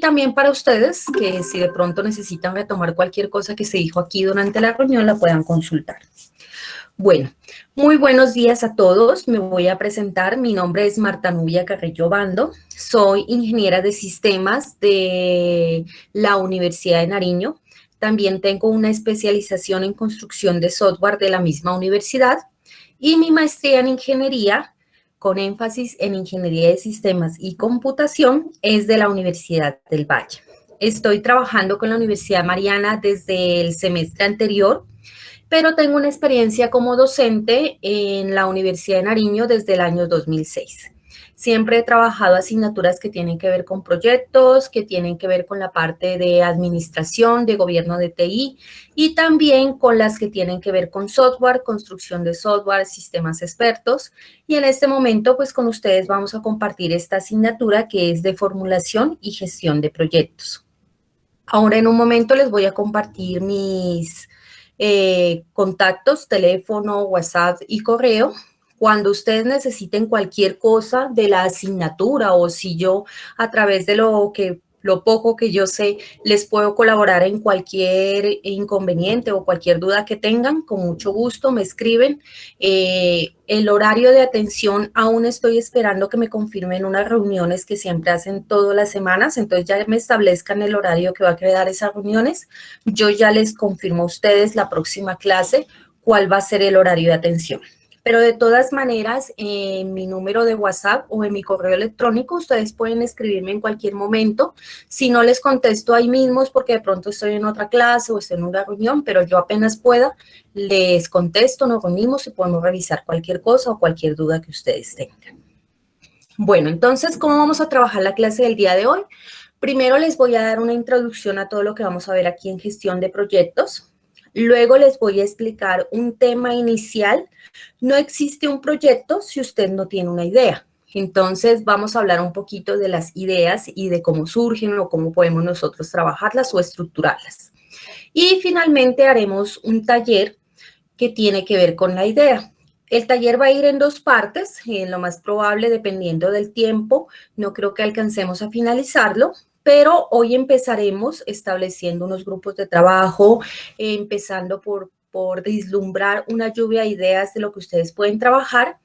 también para ustedes, que si de pronto necesitan retomar cualquier cosa que se dijo aquí durante la reunión, la puedan consultar. Bueno, muy buenos días a todos. Me voy a presentar. Mi nombre es Marta Nubia Carrillo Bando. Soy ingeniera de sistemas de la Universidad de Nariño. También tengo una especialización en construcción de software de la misma universidad y mi maestría en ingeniería, con énfasis en ingeniería de sistemas y computación, es de la Universidad del Valle. Estoy trabajando con la Universidad Mariana desde el semestre anterior, pero tengo una experiencia como docente en la Universidad de Nariño desde el año 2006. Siempre he trabajado asignaturas que tienen que ver con proyectos, que tienen que ver con la parte de administración, de gobierno de TI y también con las que tienen que ver con software, construcción de software, sistemas expertos. Y en este momento, pues con ustedes vamos a compartir esta asignatura que es de formulación y gestión de proyectos. Ahora en un momento les voy a compartir mis contactos, teléfono, WhatsApp y correo. Cuando ustedes necesiten cualquier cosa de la asignatura o si yo a través de lo poco que yo sé les puedo colaborar en cualquier inconveniente o cualquier duda que tengan, con mucho gusto me escriben. El horario de atención aún estoy esperando que me confirmen unas reuniones que siempre hacen todas las semanas, entonces ya me establezcan el horario que va a quedar esas reuniones. Yo ya les confirmo a ustedes la próxima clase cuál va a ser el horario de atención. Pero de todas maneras, en mi número de WhatsApp o en mi correo electrónico, ustedes pueden escribirme en cualquier momento. Si no les contesto ahí mismo es porque de pronto estoy en otra clase o estoy en una reunión, pero yo apenas pueda, les contesto, nos reunimos y podemos revisar cualquier cosa o cualquier duda que ustedes tengan. Bueno, entonces, ¿cómo vamos a trabajar la clase del día de hoy? Primero les voy a dar una introducción a todo lo que vamos a ver aquí en gestión de proyectos. Luego les voy a explicar un tema inicial. No existe un proyecto si usted no tiene una idea. Entonces, vamos a hablar un poquito de las ideas y de cómo surgen o cómo podemos nosotros trabajarlas o estructurarlas. Y finalmente haremos un taller que tiene que ver con la idea. El taller va a ir en dos partes, lo más probable, dependiendo del tiempo, no creo que alcancemos a finalizarlo, pero hoy empezaremos estableciendo unos grupos de trabajo, empezando por vislumbrar una lluvia de ideas de lo que ustedes pueden trabajar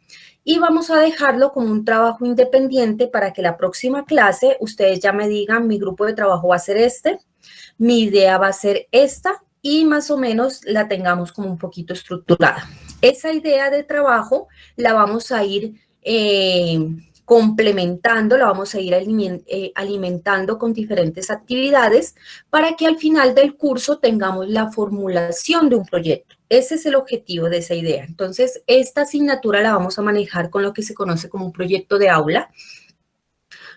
y vamos a dejarlo como un trabajo independiente para que la próxima clase ustedes ya me digan, mi grupo de trabajo va a ser este, mi idea va a ser esta y más o menos la tengamos como un poquito estructurada. Esa idea de trabajo la vamos a ir complementando, la vamos a ir alimentando con diferentes actividades para que al final del curso tengamos la formulación de un proyecto. Ese es el objetivo de esa idea. Entonces, esta asignatura la vamos a manejar con lo que se conoce como un proyecto de aula,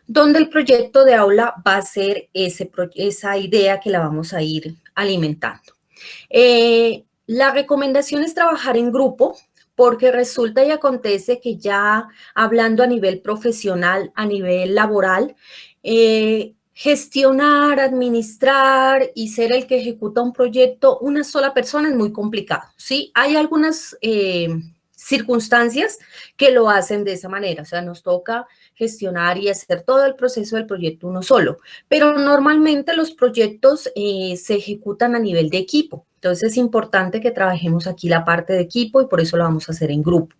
donde el proyecto de aula va a ser esa idea que la vamos a ir alimentando. La recomendación es trabajar en grupo, porque resulta y acontece que ya hablando a nivel profesional, a nivel laboral, gestionar, administrar y ser el que ejecuta un proyecto una sola persona es muy complicado, ¿sí? Hay algunas circunstancias que lo hacen de esa manera, o sea, nos toca gestionar y hacer todo el proceso del proyecto uno solo, pero normalmente los proyectos se ejecutan a nivel de equipo, entonces es importante que trabajemos aquí la parte de equipo y por eso lo vamos a hacer en grupo.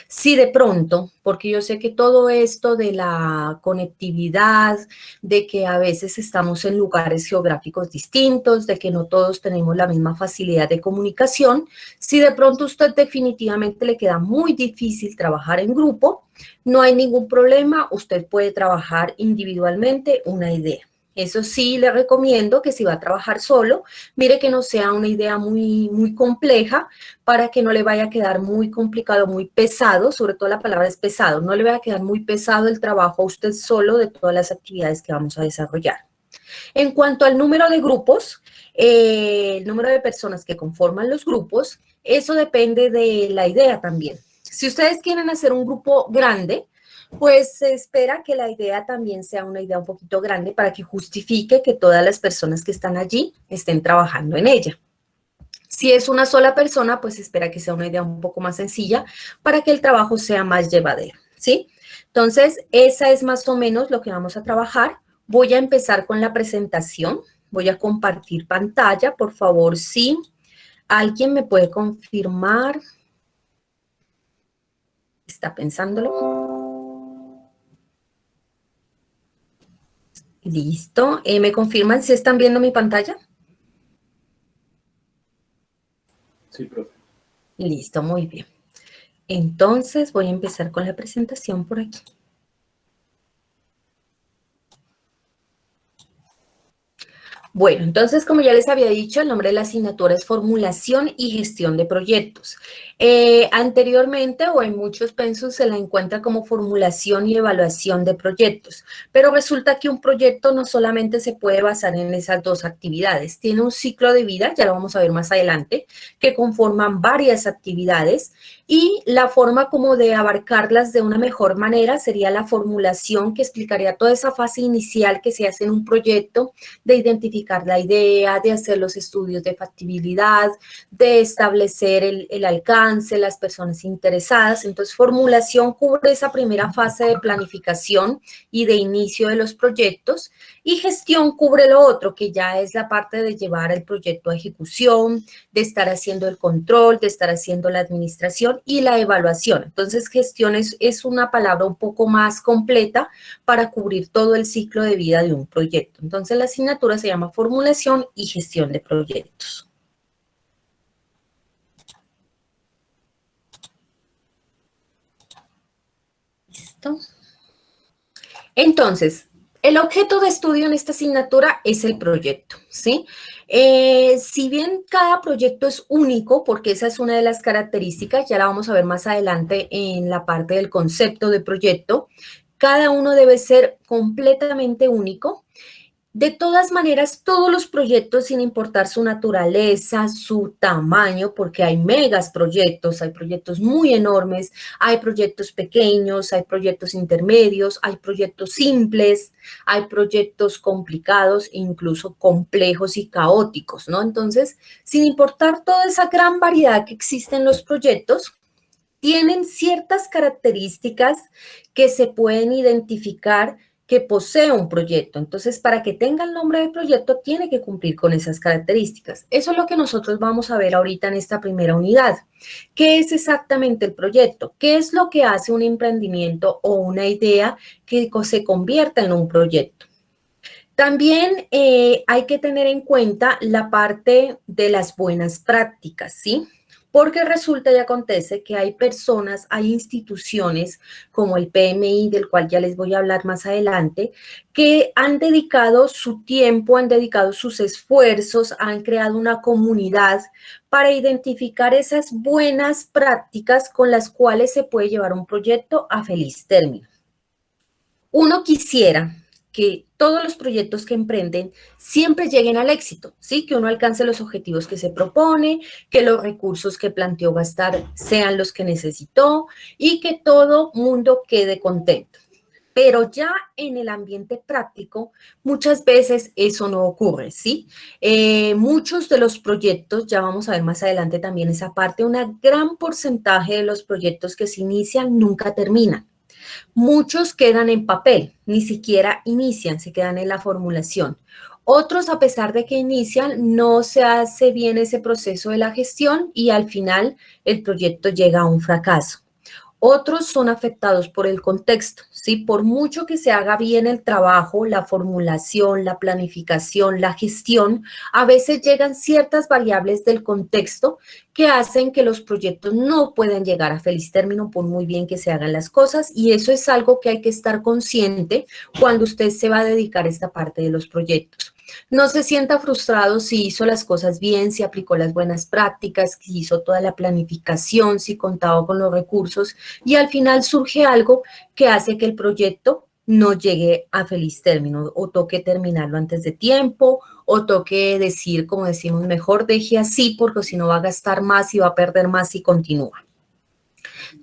Si de pronto, porque yo sé que todo esto de la conectividad, de que a veces estamos en lugares geográficos distintos, de que no todos tenemos la misma facilidad de comunicación, si de pronto a usted definitivamente le queda muy difícil trabajar en grupo, no hay ningún problema, usted puede trabajar individualmente una idea. Eso sí, le recomiendo que si va a trabajar solo, mire que no sea una idea muy compleja para que no le vaya a quedar muy complicado, muy pesado, sobre todo la palabra es pesado, no le vaya a quedar muy pesado el trabajo a usted solo de todas las actividades que vamos a desarrollar. En cuanto al número de grupos, el número de personas que conforman los grupos, eso depende de la idea también. Si ustedes quieren hacer un grupo grande, pues se espera que la idea también sea una idea un poquito grande para que justifique que todas las personas que están allí estén trabajando en ella. Si es una sola persona, pues espera que sea una idea un poco más sencilla para que el trabajo sea más llevadero, ¿sí? Entonces, esa es más o menos lo que vamos a trabajar. Voy a empezar con la presentación. Voy a compartir pantalla, por favor, sí. ¿Alguien me puede confirmar? ¿Está pensándolo? Listo. ¿Me confirman si están viendo mi pantalla? Sí, profe. Listo, muy bien. Entonces voy a empezar con la presentación por aquí. Bueno, entonces, como ya les había dicho, el nombre de la asignatura es Formulación y Gestión de Proyectos. Anteriormente, o en muchos pensos, se la encuentra como Formulación y Evaluación de Proyectos, pero resulta que un proyecto no solamente se puede basar en esas dos actividades, tiene un ciclo de vida, ya lo vamos a ver más adelante, que conforman varias actividades, y la forma como de abarcarlas de una mejor manera sería la formulación, que explicaría toda esa fase inicial que se hace en un proyecto, de identificar la idea, de hacer los estudios de factibilidad, de establecer el alcance, las personas interesadas. Entonces, formulación cubre esa primera fase de planificación y de inicio de los proyectos, y gestión cubre lo otro, que ya es la parte de llevar el proyecto a ejecución, de estar haciendo el control, de estar haciendo la administración y la evaluación. Entonces, gestión es una palabra un poco más completa para cubrir todo el ciclo de vida de un proyecto. Entonces, la asignatura se llama Formulación y Gestión de Proyectos. ¿Listo? Entonces, el objeto de estudio en esta asignatura es el proyecto, ¿sí? Si bien cada proyecto es único, porque esa es una de las características, ya la vamos a ver más adelante en la parte del concepto de proyecto, cada uno debe ser completamente único. De todas maneras, todos los proyectos, sin importar su naturaleza, su tamaño, porque hay megas proyectos, hay proyectos muy enormes, hay proyectos pequeños, hay proyectos intermedios, hay proyectos simples, hay proyectos complicados, incluso complejos y caóticos, ¿no? Entonces, sin importar toda esa gran variedad que existe en los proyectos, tienen ciertas características que se pueden identificar que posee un proyecto. Entonces, para que tenga el nombre de proyecto, tiene que cumplir con esas características. Eso es lo que nosotros vamos a ver ahorita en esta primera unidad. ¿Qué es exactamente el proyecto? ¿Qué es lo que hace un emprendimiento o una idea que se convierta en un proyecto? También hay que tener en cuenta la parte de las buenas prácticas, ¿sí? Porque resulta y acontece que hay personas, hay instituciones como el PMI, del cual ya les voy a hablar más adelante, que han dedicado su tiempo, han dedicado sus esfuerzos, han creado una comunidad para identificar esas buenas prácticas con las cuales se puede llevar un proyecto a feliz término. Uno quisiera que todos los proyectos que emprenden siempre lleguen al éxito, ¿sí? Que uno alcance los objetivos que se propone, que los recursos que planteó gastar sean los que necesitó y que todo mundo quede contento. Pero ya en el ambiente práctico, muchas veces eso no ocurre, ¿sí? Muchos de los proyectos, ya vamos a ver más adelante también esa parte, un gran porcentaje de los proyectos que se inician nunca terminan. Muchos quedan en papel, ni siquiera inician, se quedan en la formulación. Otros, a pesar de que inician, no se hace bien ese proceso de la gestión y al final el proyecto llega a un fracaso. Otros son afectados por el contexto, ¿sí? Por mucho que se haga bien el trabajo, la formulación, la planificación, la gestión, a veces llegan ciertas variables del contexto que hacen que los proyectos no puedan llegar a feliz término por muy bien que se hagan las cosas, y eso es algo que hay que estar consciente cuando usted se va a dedicar a esta parte de los proyectos. No se sienta frustrado si hizo las cosas bien, si aplicó las buenas prácticas, si hizo toda la planificación, si contaba con los recursos y al final surge algo que hace que el proyecto no llegue a feliz término o toque terminarlo antes de tiempo o toque decir, como decimos, mejor deje así porque si no va a gastar más y va a perder más si continúa.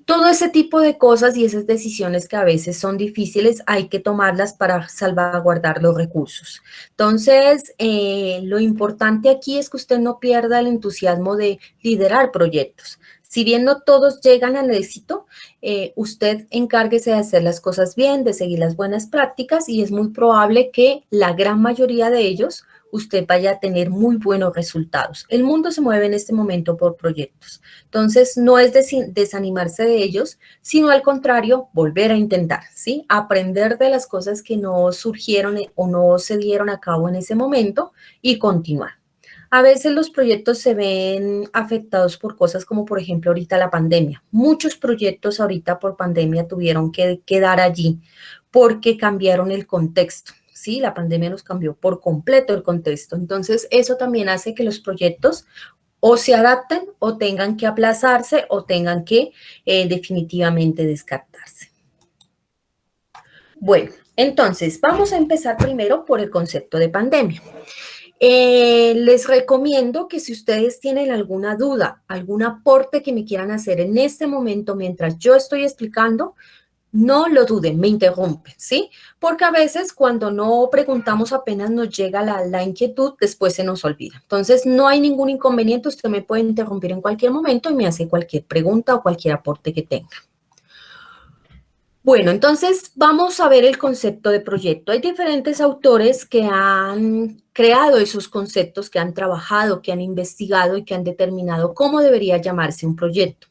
Todo ese tipo de cosas y esas decisiones que a veces son difíciles hay que tomarlas para salvaguardar los recursos. Entonces, lo importante aquí es que usted no pierda el entusiasmo de liderar proyectos. Si bien no todos llegan al éxito, usted encárguese de hacer las cosas bien, de seguir las buenas prácticas y es muy probable que la gran mayoría de ellos usted vaya a tener muy buenos resultados. El mundo se mueve en este momento por proyectos. Entonces, no es desanimarse de ellos, sino al contrario, volver a intentar, ¿sí? Aprender de las cosas que no surgieron o no se dieron a cabo en ese momento y continuar. A veces los proyectos se ven afectados por cosas como, por ejemplo, ahorita la pandemia. Muchos proyectos ahorita por pandemia tuvieron que quedar allí porque cambiaron el contexto. Sí, la pandemia nos cambió por completo el contexto. Entonces, eso también hace que los proyectos o se adapten o tengan que aplazarse o tengan que definitivamente descartarse. Bueno, entonces, vamos a empezar primero por el concepto de pandemia. Les recomiendo que si ustedes tienen alguna duda, algún aporte que me quieran hacer en este momento mientras yo estoy explicando, no lo duden, me interrumpen, ¿sí? Porque a veces cuando no preguntamos apenas nos llega la inquietud, después se nos olvida. Entonces, no hay ningún inconveniente, usted me puede interrumpir en cualquier momento y me hace cualquier pregunta o cualquier aporte que tenga. Bueno, entonces vamos a ver el concepto de proyecto. Hay diferentes autores que han creado esos conceptos, que han trabajado, que han investigado y que han determinado cómo debería llamarse un proyecto.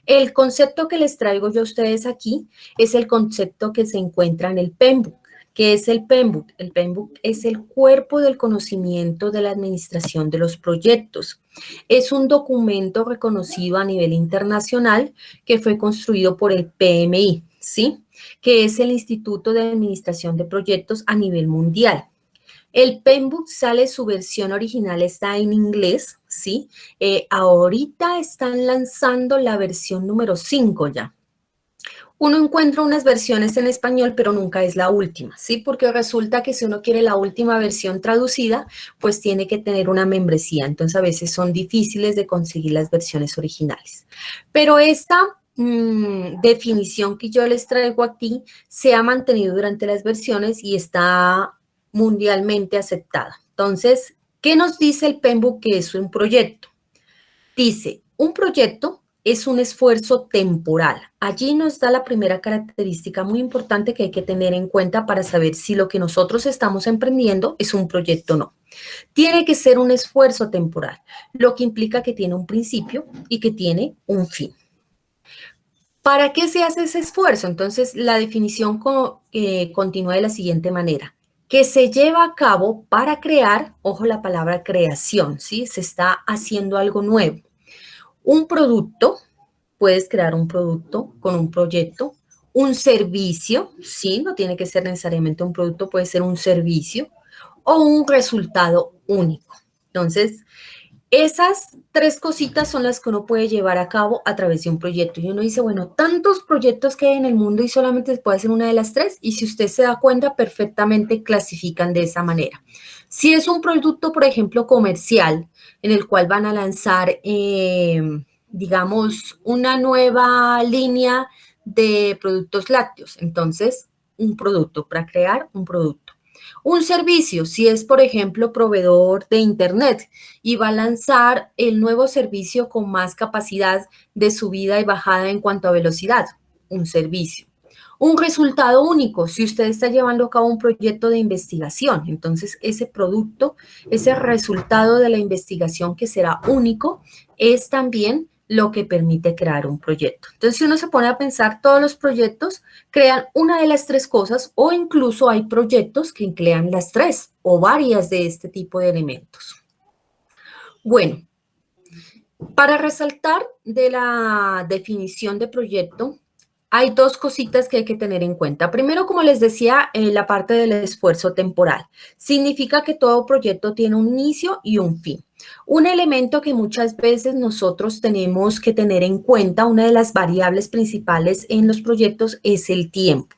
El concepto que les traigo yo a ustedes aquí es el concepto que se encuentra en el PMBOK. ¿Qué es el PMBOK? El PMBOK es el cuerpo del conocimiento de la administración de los proyectos. Es un documento reconocido a nivel internacional que fue construido por el PMI, ¿sí? Que es el Instituto de Administración de Proyectos a nivel mundial. El PMBOK sale, su versión original está en inglés, ¿sí? Ahorita están lanzando la versión número 5 ya. Uno encuentra unas versiones en español, pero nunca es la última, ¿sí? Porque resulta que si uno quiere la última versión traducida, pues tiene que tener una membresía. Entonces, a veces son difíciles de conseguir las versiones originales. Pero esta definición que yo les traigo aquí se ha mantenido durante las versiones y está mundialmente aceptada. Entonces, ¿qué nos dice el PMBOK que es un proyecto? Dice, un proyecto es un esfuerzo temporal. Allí nos da la primera característica muy importante que hay que tener en cuenta para saber si lo que nosotros estamos emprendiendo es un proyecto o no. Tiene que ser un esfuerzo temporal, lo que implica que tiene un principio y que tiene un fin. ¿Para qué se hace ese esfuerzo? Entonces, la definición continúa de la siguiente manera. Que se lleva a cabo para crear, ojo la palabra creación, ¿sí? Se está haciendo algo nuevo. Un producto, puedes crear un producto con un proyecto. Un servicio, ¿sí? No tiene que ser necesariamente un producto, puede ser un servicio. O un resultado único. Entonces, esas tres cositas son las que uno puede llevar a cabo a través de un proyecto. Y uno dice, bueno, tantos proyectos que hay en el mundo y solamente se puede hacer una de las tres. Y si usted se da cuenta, perfectamente clasifican de esa manera. Si es un producto, por ejemplo, comercial, en el cual van a lanzar, digamos, una nueva línea de productos lácteos. Entonces, un producto, para crear un producto. Un servicio, si es, por ejemplo, proveedor de Internet y va a lanzar el nuevo servicio con más capacidad de subida y bajada en cuanto a velocidad, un servicio. Un resultado único, si usted está llevando a cabo un proyecto de investigación, entonces ese producto, ese resultado de la investigación que será único, es también lo que permite crear un proyecto. Entonces, si uno se pone a pensar, todos los proyectos crean una de las tres cosas o incluso hay proyectos que crean las tres o varias de este tipo de elementos. Bueno, para resaltar de la definición de proyecto, hay dos cositas que hay que tener en cuenta. Primero, como les decía, la parte del esfuerzo temporal. Significa que todo proyecto tiene un inicio y un fin. Un elemento que muchas veces nosotros tenemos que tener en cuenta, una de las variables principales en los proyectos es el tiempo.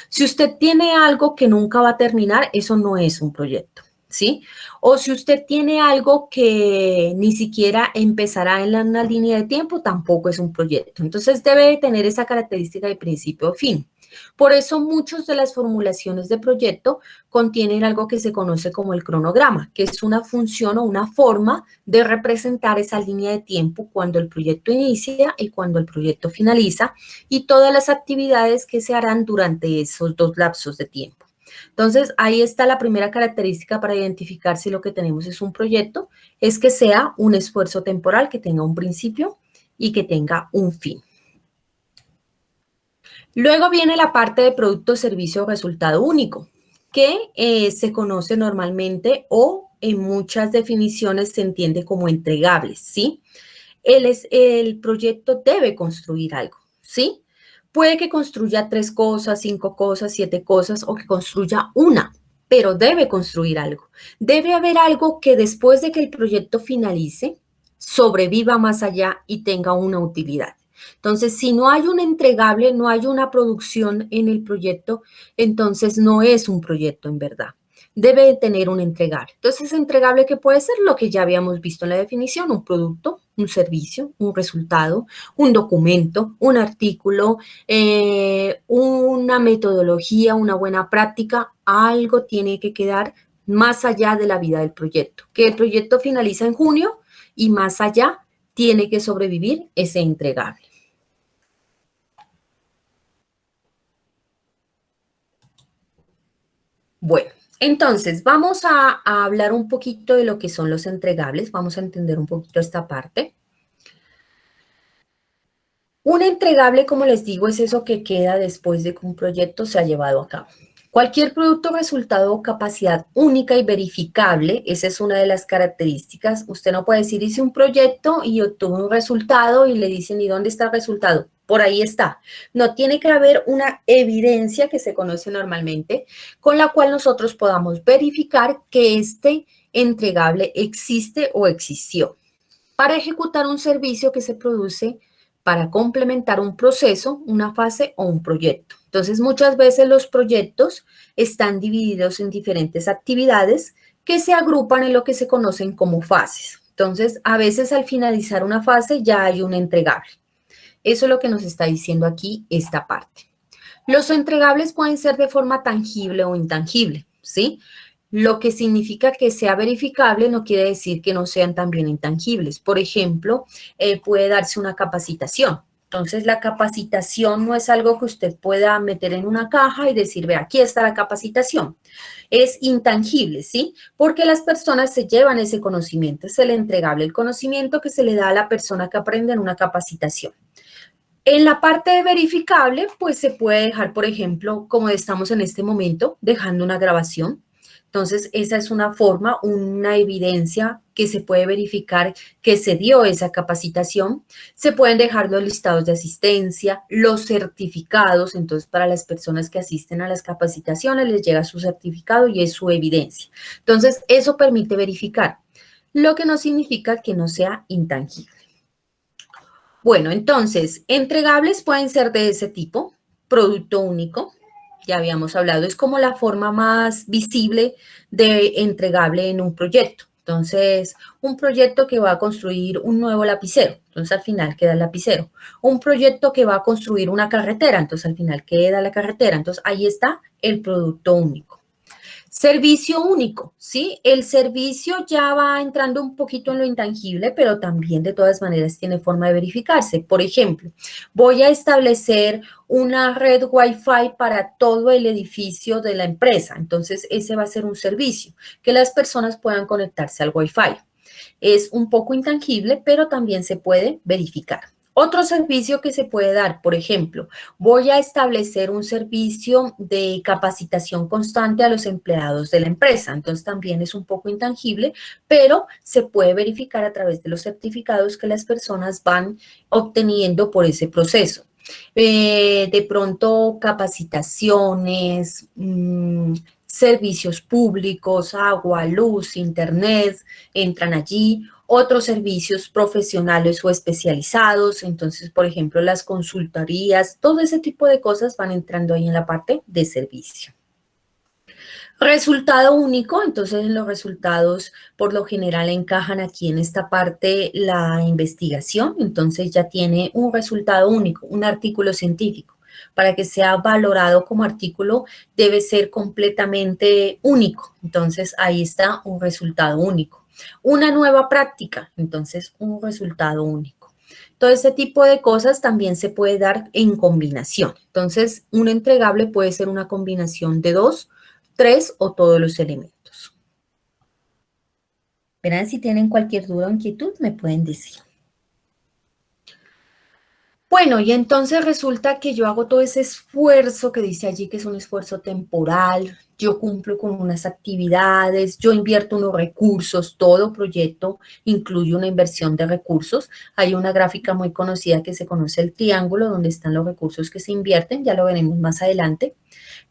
Si usted tiene algo que nunca va a terminar, eso no es un proyecto, ¿sí? O si usted tiene algo que ni siquiera empezará en una línea de tiempo, tampoco es un proyecto. Entonces, debe tener esa característica de principio a fin. Por eso muchas de las formulaciones de proyecto contienen algo que se conoce como el cronograma, que es una función o una forma de representar esa línea de tiempo cuando el proyecto inicia y cuando el proyecto finaliza y todas las actividades que se harán durante esos dos lapsos de tiempo. Entonces, ahí está la primera característica para identificar si lo que tenemos es un proyecto, es que sea un esfuerzo temporal, que tenga un principio y que tenga un fin. Luego viene la parte de producto, servicio o resultado único, que se conoce normalmente o en muchas definiciones se entiende como entregables, ¿sí? El proyecto debe construir algo, ¿sí? Puede que construya 3 cosas, 5 cosas, 7 cosas o que construya una, pero debe construir algo. Debe haber algo que después de que el proyecto finalice, sobreviva más allá y tenga una utilidad. Entonces, si no hay un entregable, no hay una producción en el proyecto, entonces no es un proyecto en verdad. Debe tener un entregable. Entonces, entregable que puede ser lo que ya habíamos visto en la definición, un producto, un servicio, un resultado, un documento, un artículo, una metodología, una buena práctica, algo tiene que quedar más allá de la vida del proyecto. Que el proyecto finaliza en junio y más allá tiene que sobrevivir ese entregable. Bueno, entonces vamos a hablar un poquito de lo que son los entregables. Vamos a entender un poquito esta parte. Un entregable, como les digo, es eso que queda después de que un proyecto se ha llevado a cabo. Cualquier producto, resultado o capacidad única y verificable, esa es una de las características. Usted no puede decir, hice un proyecto y obtuve un resultado y le dicen, ¿y dónde está el resultado? Por ahí está. No, tiene que haber una evidencia que se conoce normalmente con la cual nosotros podamos verificar que este entregable existe o existió. Para ejecutar un servicio que se produce para complementar un proceso, una fase o un proyecto. Entonces, muchas veces los proyectos están divididos en diferentes actividades que se agrupan en lo que se conocen como fases. Entonces, a veces al finalizar una fase ya hay un entregable. Eso es lo que nos está diciendo aquí esta parte. Los entregables pueden ser de forma tangible o intangible, ¿sí? Lo que significa que sea verificable no quiere decir que no sean también intangibles. Por ejemplo, puede darse una capacitación. Entonces, la capacitación no es algo que usted pueda meter en una caja y decir, ve, aquí está la capacitación. Es intangible, ¿sí? Porque las personas se llevan ese conocimiento, es el entregable, el conocimiento que se le da a la persona que aprende en una capacitación. En la parte de verificable, pues se puede dejar, por ejemplo, como estamos en este momento, dejando una grabación. Entonces, esa es una forma, una evidencia que se puede verificar que se dio esa capacitación. Se pueden dejar los listados de asistencia, los certificados. Entonces, para las personas que asisten a las capacitaciones, les llega su certificado y es su evidencia. Entonces, eso permite verificar, lo que no significa que no sea intangible. Bueno, entonces, entregables pueden ser de ese tipo, producto único, ya habíamos hablado, es como la forma más visible de entregable en un proyecto. Entonces, un proyecto que va a construir un nuevo lapicero, entonces al final queda el lapicero. Un proyecto que va a construir una carretera, entonces al final queda la carretera. Entonces, ahí está el producto único. Servicio único, ¿sí? El servicio ya va entrando un poquito en lo intangible, pero también de todas maneras tiene forma de verificarse. Por ejemplo, voy a establecer una red Wi-Fi para todo el edificio de la empresa. Entonces, ese va a ser un servicio, que las personas puedan conectarse al Wi-Fi. Es un poco intangible, pero también se puede verificar. Otro servicio que se puede dar, por ejemplo, voy a establecer un servicio de capacitación constante a los empleados de la empresa. Entonces, también es un poco intangible, pero se puede verificar a través de los certificados que las personas van obteniendo por ese proceso. De pronto, capacitaciones, servicios públicos, agua, luz, internet, entran allí. Otros servicios profesionales o especializados, entonces, por ejemplo, las consultorías, todo ese tipo de cosas van entrando ahí en la parte de servicio. Resultado único, entonces los resultados por lo general encajan aquí en esta parte la investigación, entonces ya tiene un resultado único, un artículo científico. Para que sea valorado como artículo, debe ser completamente único. Entonces, ahí está un resultado único. Una nueva práctica, entonces, un resultado único. Todo ese tipo de cosas también se puede dar en combinación. Entonces, un entregable puede ser una combinación de 2, 3 o todos los elementos. Verán, si tienen cualquier duda o inquietud, me pueden decir. Bueno, y entonces resulta que yo hago todo ese esfuerzo que dice allí que es un esfuerzo temporal, yo cumplo con unas actividades, yo invierto unos recursos, todo proyecto incluye una inversión de recursos. Hay una gráfica muy conocida que se conoce el triángulo, donde están los recursos que se invierten, ya lo veremos más adelante.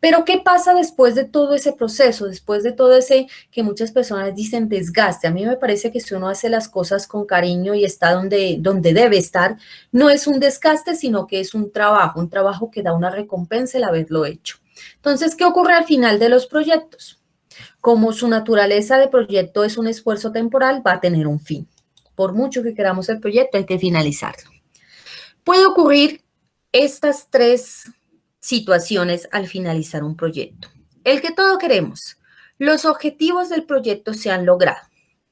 Pero ¿qué pasa después de todo ese proceso, después de todo ese que muchas personas dicen desgaste? A mí me parece que si uno hace las cosas con cariño y está donde debe estar, no es un desgaste, sino que es un trabajo que da una recompensa el haberlo hecho. Entonces, ¿qué ocurre al final de los proyectos? Como su naturaleza de proyecto es un esfuerzo temporal, va a tener un fin. Por mucho que queramos el proyecto, hay que finalizarlo. Puede ocurrir estas tres situaciones al finalizar un proyecto. El que todo queremos, los objetivos del proyecto se han logrado.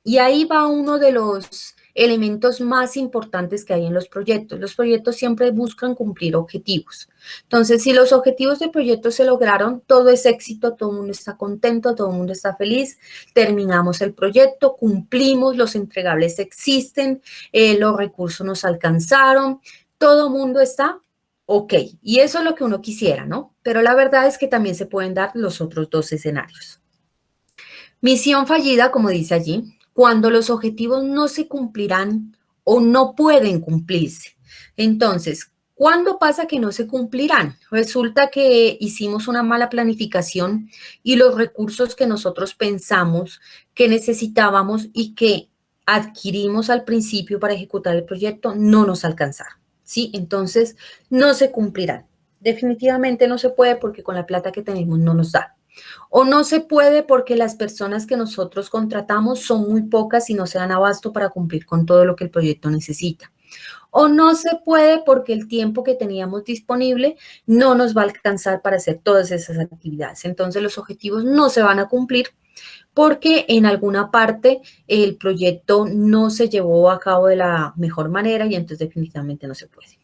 Y ahí va uno de los elementos más importantes que hay en los proyectos. Los proyectos siempre buscan cumplir objetivos. Entonces, si los objetivos del proyecto se lograron, todo es éxito, todo el mundo está contento, todo el mundo está feliz, terminamos el proyecto, cumplimos, los entregables existen, los recursos nos alcanzaron, todo el mundo está ok. Y eso es lo que uno quisiera, ¿no? Pero la verdad es que también se pueden dar los otros dos escenarios. Misión fallida, como dice allí, cuando los objetivos no se cumplirán o no pueden cumplirse. Entonces, ¿cuándo pasa que no se cumplirán? Resulta que hicimos una mala planificación y los recursos que nosotros pensamos que necesitábamos y que adquirimos al principio para ejecutar el proyecto no nos alcanzaron, ¿sí? Entonces, no se cumplirán. Definitivamente no se puede porque con la plata que tenemos no nos da. O no se puede porque las personas que nosotros contratamos son muy pocas y no se dan abasto para cumplir con todo lo que el proyecto necesita. O no se puede porque el tiempo que teníamos disponible no nos va a alcanzar para hacer todas esas actividades. Entonces los objetivos no se van a cumplir porque en alguna parte el proyecto no se llevó a cabo de la mejor manera y entonces definitivamente no se puede.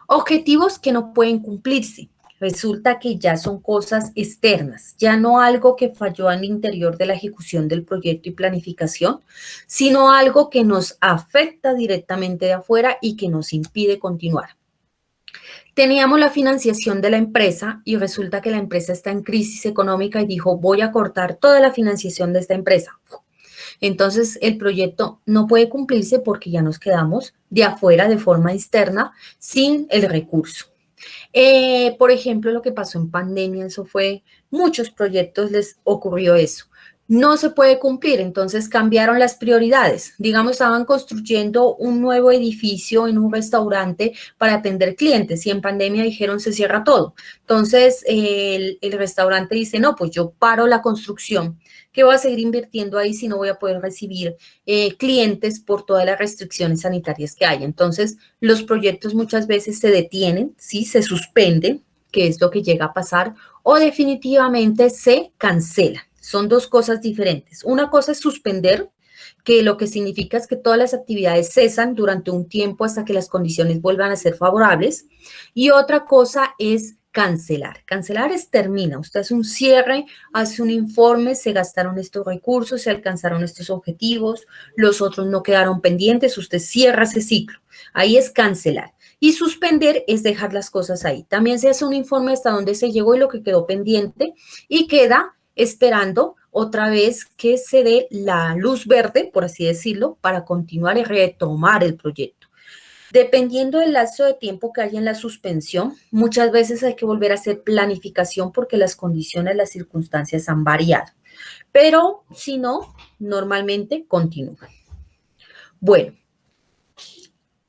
Objetivos que no pueden cumplirse. Resulta que ya son cosas externas, ya no algo que falló al interior de la ejecución del proyecto y planificación, sino algo que nos afecta directamente de afuera y que nos impide continuar. Teníamos la financiación de la empresa y resulta que la empresa está en crisis económica y dijo, voy a cortar toda la financiación de esta empresa. Entonces, el proyecto no puede cumplirse porque ya nos quedamos de afuera, de forma externa, sin el recurso. Por ejemplo, lo que pasó en pandemia, eso fue, muchos proyectos les ocurrió eso. No se puede cumplir, entonces cambiaron las prioridades. Digamos, estaban construyendo un nuevo edificio en un restaurante para atender clientes y en pandemia dijeron se cierra todo. Entonces, el restaurante dice, no, pues yo paro la construcción. ¿Qué voy a seguir invirtiendo ahí si no voy a poder recibir clientes por todas las restricciones sanitarias que hay? Entonces, los proyectos muchas veces se detienen, ¿sí? Se suspenden, que es lo que llega a pasar, o definitivamente se cancelan. Son dos cosas diferentes. Una cosa es suspender, que lo que significa es que todas las actividades cesan durante un tiempo hasta que las condiciones vuelvan a ser favorables. Y otra cosa es cancelar. Cancelar es termina. Usted hace un cierre, hace un informe, se gastaron estos recursos, se alcanzaron estos objetivos, los otros no quedaron pendientes, usted cierra ese ciclo. Ahí es cancelar. Y suspender es dejar las cosas ahí. También se hace un informe hasta dónde se llegó y lo que quedó pendiente y queda esperando otra vez que se dé la luz verde, por así decirlo, para continuar y retomar el proyecto. Dependiendo del lapso de tiempo que haya en la suspensión, muchas veces hay que volver a hacer planificación porque las condiciones, las circunstancias han variado. Pero si no, normalmente continúa. Bueno,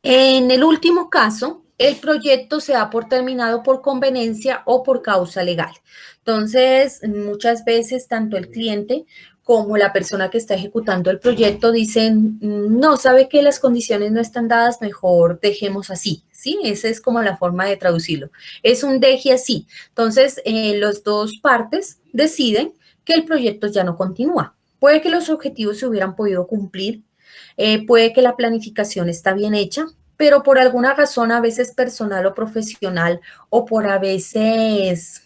en el último caso, el proyecto se da por terminado por conveniencia o por causa legal. Entonces, muchas veces tanto el cliente como la persona que está ejecutando el proyecto dicen, no, sabe que las condiciones no están dadas, mejor dejemos así, ¿sí? Esa es como la forma de traducirlo. Es un deje así. Entonces, las dos partes deciden que el proyecto ya no continúa. Puede que los objetivos se hubieran podido cumplir, puede que la planificación está bien hecha, pero por alguna razón, a veces personal o profesional, o por a veces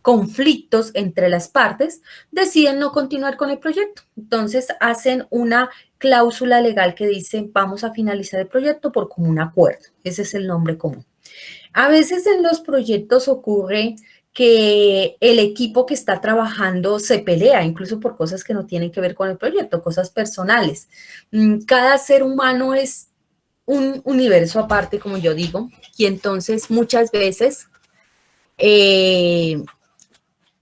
conflictos entre las partes, deciden no continuar con el proyecto. Entonces hacen una cláusula legal que dice vamos a finalizar el proyecto por común acuerdo. Ese es el nombre común. A veces en los proyectos ocurre que el equipo que está trabajando se pelea, incluso por cosas que no tienen que ver con el proyecto, cosas personales. Cada ser humano es un universo aparte, como yo digo, y entonces muchas veces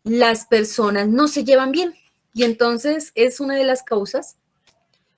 las personas no se llevan bien. Y entonces es una de las causas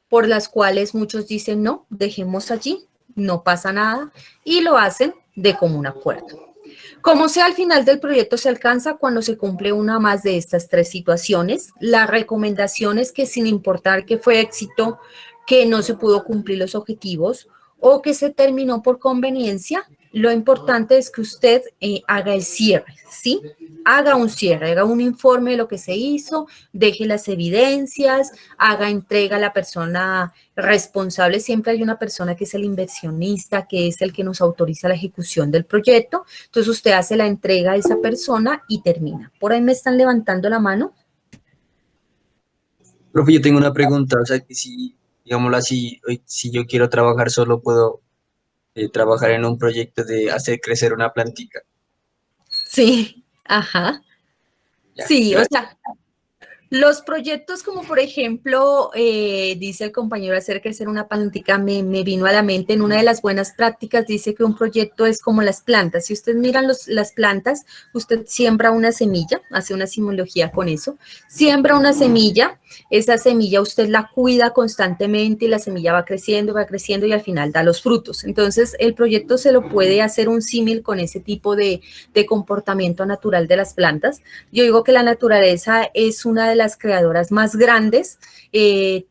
por las cuales muchos dicen, no, dejemos allí, no pasa nada, y lo hacen de común acuerdo. Como sea, al final del proyecto se alcanza cuando se cumple una más de estas tres situaciones. La recomendación es que sin importar que fue éxito, que no se pudo cumplir los objetivos o que se terminó por conveniencia, lo importante es que usted haga el cierre, ¿sí? Haga un cierre, haga un informe de lo que se hizo, deje las evidencias, haga entrega a la persona responsable. Siempre hay una persona que es el inversionista, que es el que nos autoriza la ejecución del proyecto. Entonces usted hace la entrega a esa persona y termina. Por ahí me están levantando la mano. Profe, yo tengo una pregunta, o sea, que si, digámoslo así, si yo quiero trabajar solo, puedo trabajar en un proyecto de hacer crecer una plantica. Sí, ajá. Ya, Sí, o gracias. sea, los proyectos como por ejemplo, dice el compañero hacer crecer una plantica, me vino a la mente en una de las buenas prácticas, dice que un proyecto es como las plantas. Si usted mira las plantas, usted siembra una semilla, hace una simbología con eso, siembra una semilla, esa semilla usted la cuida constantemente y la semilla va creciendo y al final da los frutos. Entonces el proyecto se lo puede hacer un símil con ese tipo de comportamiento natural de las plantas. Yo digo que la naturaleza es una de las creadoras más grandes,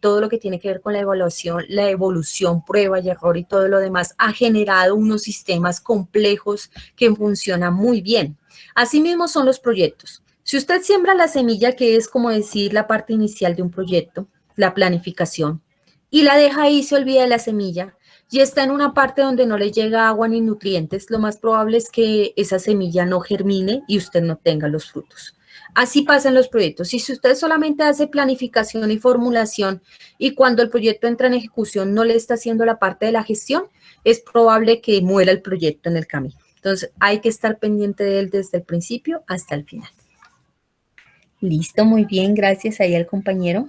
todo lo que tiene que ver con la evolución, prueba y error y todo lo demás, ha generado unos sistemas complejos que funcionan muy bien. Asimismo son los proyectos. Si usted siembra la semilla, que es como decir la parte inicial de un proyecto, la planificación, y la deja ahí, se olvida de la semilla, y está en una parte donde no le llega agua ni nutrientes, lo más probable es que esa semilla no germine y usted no tenga los frutos. Así pasan los proyectos. Y si usted solamente hace planificación y formulación y cuando el proyecto entra en ejecución no le está haciendo la parte de la gestión, es probable que muera el proyecto en el camino. Entonces, hay que estar pendiente de él desde el principio hasta el final. Listo, muy bien, gracias ahí al compañero.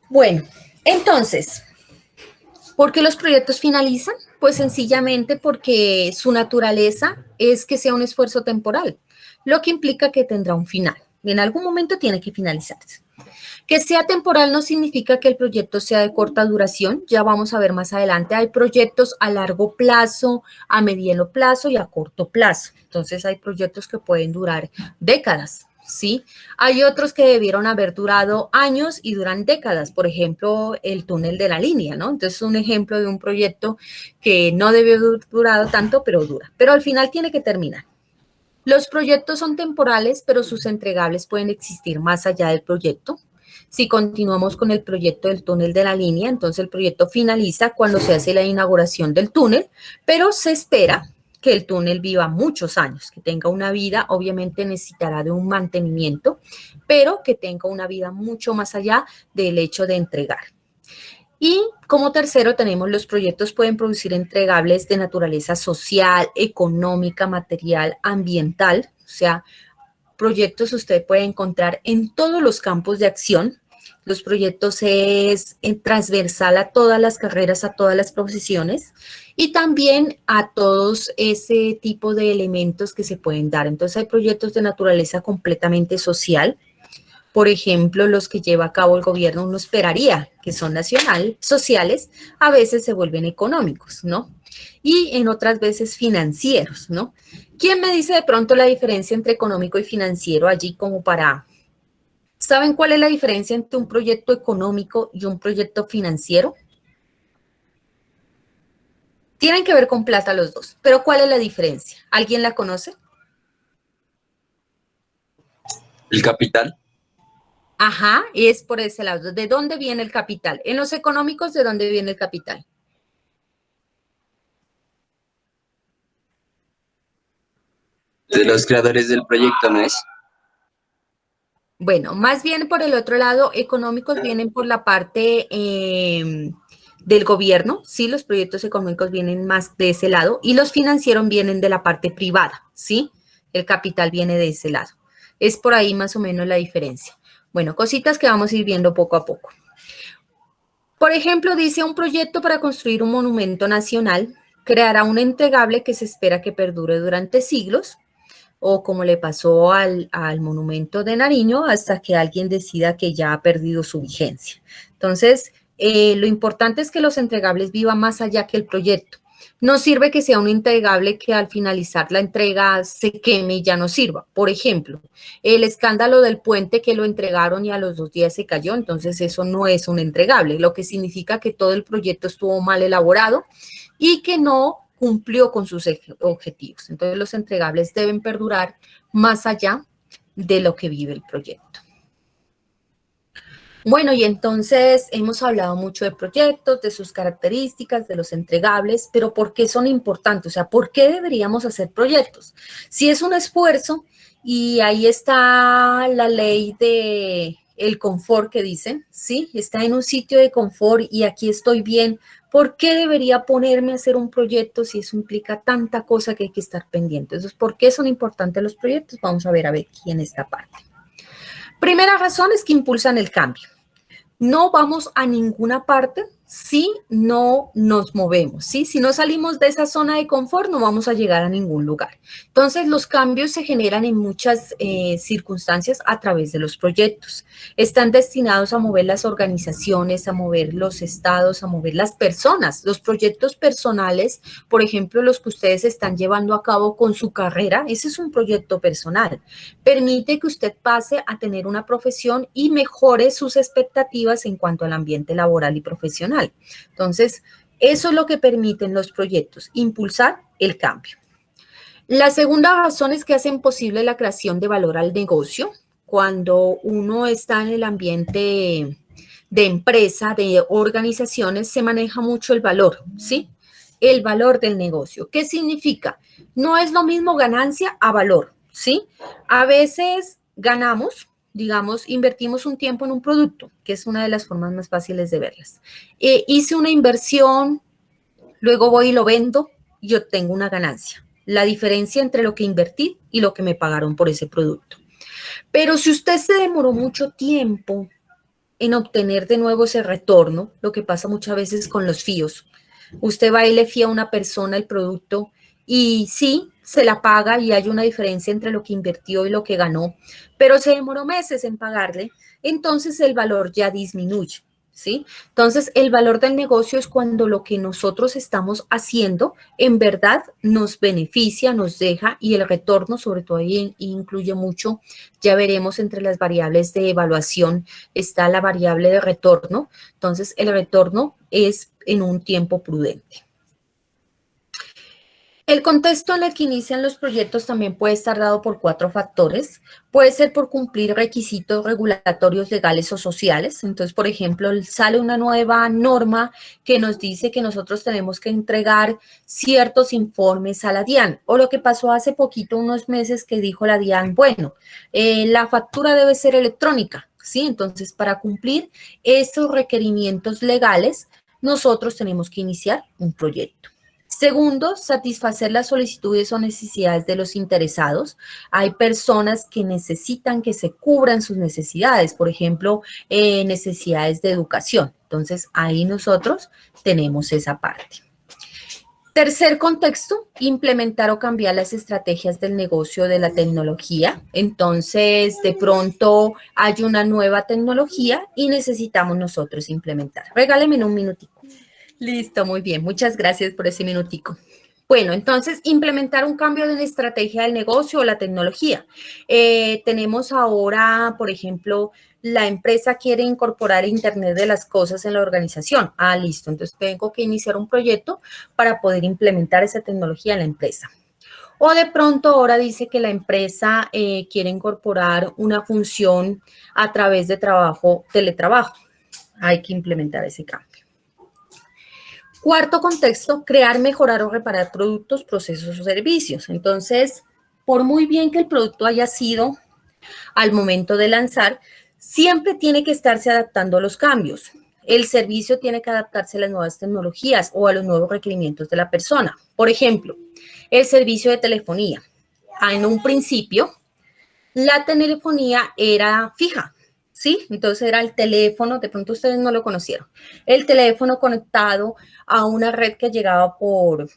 Bueno, entonces, ¿por qué los proyectos finalizan? Pues sencillamente porque su naturaleza es que sea un esfuerzo temporal, lo que implica que tendrá un final. En algún momento tiene que finalizarse. Que sea temporal no significa que el proyecto sea de corta duración, ya vamos a ver más adelante. Hay proyectos a largo plazo, a mediano plazo y a corto plazo. Entonces hay proyectos que pueden durar décadas, ¿sí? Hay otros que debieron haber durado años y duran décadas, por ejemplo, el túnel de la línea, ¿no? Entonces, un ejemplo de un proyecto que no debió haber durado tanto, pero dura. Pero al final tiene que terminar. Los proyectos son temporales, pero sus entregables pueden existir más allá del proyecto. Si continuamos con el proyecto del túnel de la línea, entonces el proyecto finaliza cuando se hace la inauguración del túnel, pero se espera que el túnel viva muchos años, que tenga una vida, obviamente necesitará de un mantenimiento, pero que tenga una vida mucho más allá del hecho de entregar. Y como tercero tenemos los proyectos pueden producir entregables de naturaleza social, económica, material, ambiental, o sea, proyectos usted puede encontrar en todos los campos de acción. Los proyectos es transversal a todas las carreras, a todas las profesiones y también a todos ese tipo de elementos que se pueden dar. Entonces hay proyectos de naturaleza completamente social. Por ejemplo, los que lleva a cabo el gobierno, uno esperaría que son nacionales, sociales, a veces se vuelven económicos, ¿no? Y en otras veces financieros, ¿no? ¿Quién me dice de pronto la diferencia entre económico y financiero allí como para ¿Saben cuál es la diferencia entre un proyecto económico y un proyecto financiero? Tienen que ver con plata los dos, pero ¿cuál es la diferencia? ¿Alguien la conoce? El capital, Ajá, es por ese lado. ¿De dónde viene el capital? En los económicos, ¿de dónde viene el capital? de los creadores del proyecto, ¿no es? Bueno, más bien por el otro lado, económicos vienen por la parte del gobierno, sí, los proyectos económicos vienen más de ese lado y los financieros vienen de la parte privada, sí, el capital viene de ese lado. Es por ahí más o menos la diferencia. Bueno, cositas que vamos a ir viendo poco a poco. Por ejemplo, dice un proyecto para construir un monumento nacional creará un entregable que se espera que perdure durante siglos, o como le pasó al monumento de Nariño, hasta que alguien decida que ya ha perdido su vigencia. Entonces, lo importante es que los entregables vivan más allá que el proyecto. No sirve que sea un entregable que al finalizar la entrega se queme y ya no sirva. Por ejemplo, el escándalo del puente que lo entregaron y a los 2 días se cayó, entonces eso no es un entregable, lo que significa que todo el proyecto estuvo mal elaborado y que no cumplió con sus objetivos. Entonces los entregables deben perdurar más allá de lo que vive el proyecto. Bueno, y entonces hemos hablado mucho de proyectos, de sus características, de los entregables, pero ¿por qué son importantes? O sea, ¿por qué deberíamos hacer proyectos? Si es un esfuerzo, y ahí está la ley de el confort que dicen, ¿sí? Está en un sitio de confort y aquí estoy bien. ¿Por qué debería ponerme a hacer un proyecto si eso implica tanta cosa que hay que estar pendiente? Entonces, ¿por qué son importantes los proyectos? Vamos a ver aquí en esta parte. Primera razón es que impulsan el cambio. No vamos a ninguna parte si no nos movemos, ¿sí? Si no salimos de esa zona de confort, no vamos a llegar a ningún lugar. Entonces, los cambios se generan en muchas circunstancias a través de los proyectos. Están destinados a mover las organizaciones, a mover los estados, a mover las personas. Los proyectos personales, por ejemplo, los que ustedes están llevando a cabo con su carrera, ese es un proyecto personal. Permite que usted pase a tener una profesión y mejore sus expectativas en cuanto al ambiente laboral y profesional. Entonces, eso es lo que permiten los proyectos, impulsar el cambio. La segunda razón es que hacen posible la creación de valor al negocio. Cuando uno está en el ambiente de empresa, de organizaciones, se maneja mucho el valor, ¿sí? El valor del negocio. ¿Qué significa? No es lo mismo ganancia a valor, ¿sí? A veces ganamos, digamos, invertimos un tiempo en un producto, que es una de las formas más fáciles de verlas. Hice una inversión, luego voy y lo vendo y obtengo una ganancia. La diferencia entre lo que invertí y lo que me pagaron por ese producto. Pero si usted se demoró mucho tiempo en obtener de nuevo ese retorno, lo que pasa muchas veces con los fíos, usted va y le fía a una persona el producto y sí, se la paga y hay una diferencia entre lo que invirtió y lo que ganó, pero se demoró meses en pagarle, entonces el valor ya disminuye, ¿sí? Entonces, el valor del negocio es cuando lo que nosotros estamos haciendo en verdad nos beneficia, nos deja y el retorno, sobre todo ahí incluye mucho, ya veremos entre las variables de evaluación está la variable de retorno, entonces el retorno es en un tiempo prudente. El contexto en el que inician los proyectos también puede estar dado por 4 factores. Puede ser por cumplir requisitos regulatorios legales o sociales. Entonces, por ejemplo, sale una nueva norma que nos dice que nosotros tenemos que entregar ciertos informes a la DIAN. O lo que pasó hace poquito, unos meses, que dijo la DIAN, bueno, la factura debe ser electrónica, ¿sí? Entonces, para cumplir esos requerimientos legales, nosotros tenemos que iniciar un proyecto. Segundo, satisfacer las solicitudes o necesidades de los interesados. Hay personas que necesitan que se cubran sus necesidades, por ejemplo, necesidades de educación. Entonces, ahí nosotros tenemos esa parte. Tercer contexto, implementar o cambiar las estrategias del negocio de la tecnología. Entonces, de pronto hay una nueva tecnología y necesitamos nosotros implementar. Regáleme un minutico. Listo, muy bien. Muchas gracias por ese minutico. Bueno, entonces, implementar un cambio en la estrategia del negocio o la tecnología. Tenemos ahora, por ejemplo, la empresa quiere incorporar Internet de las cosas en la organización. Ah, listo. Entonces, tengo que iniciar un proyecto para poder implementar esa tecnología en la empresa. O de pronto ahora dice que la empresa quiere incorporar una función a través de teletrabajo. Hay que implementar ese cambio. Cuarto contexto, crear, mejorar o reparar productos, procesos o servicios. Entonces, por muy bien que el producto haya sido al momento de lanzar, siempre tiene que estarse adaptando a los cambios. El servicio tiene que adaptarse a las nuevas tecnologías o a los nuevos requerimientos de la persona. Por ejemplo, el servicio de telefonía. En un principio, la telefonía era fija, ¿sí? Entonces era el teléfono, de pronto ustedes no lo conocieron, el teléfono conectado a una red que llegaba por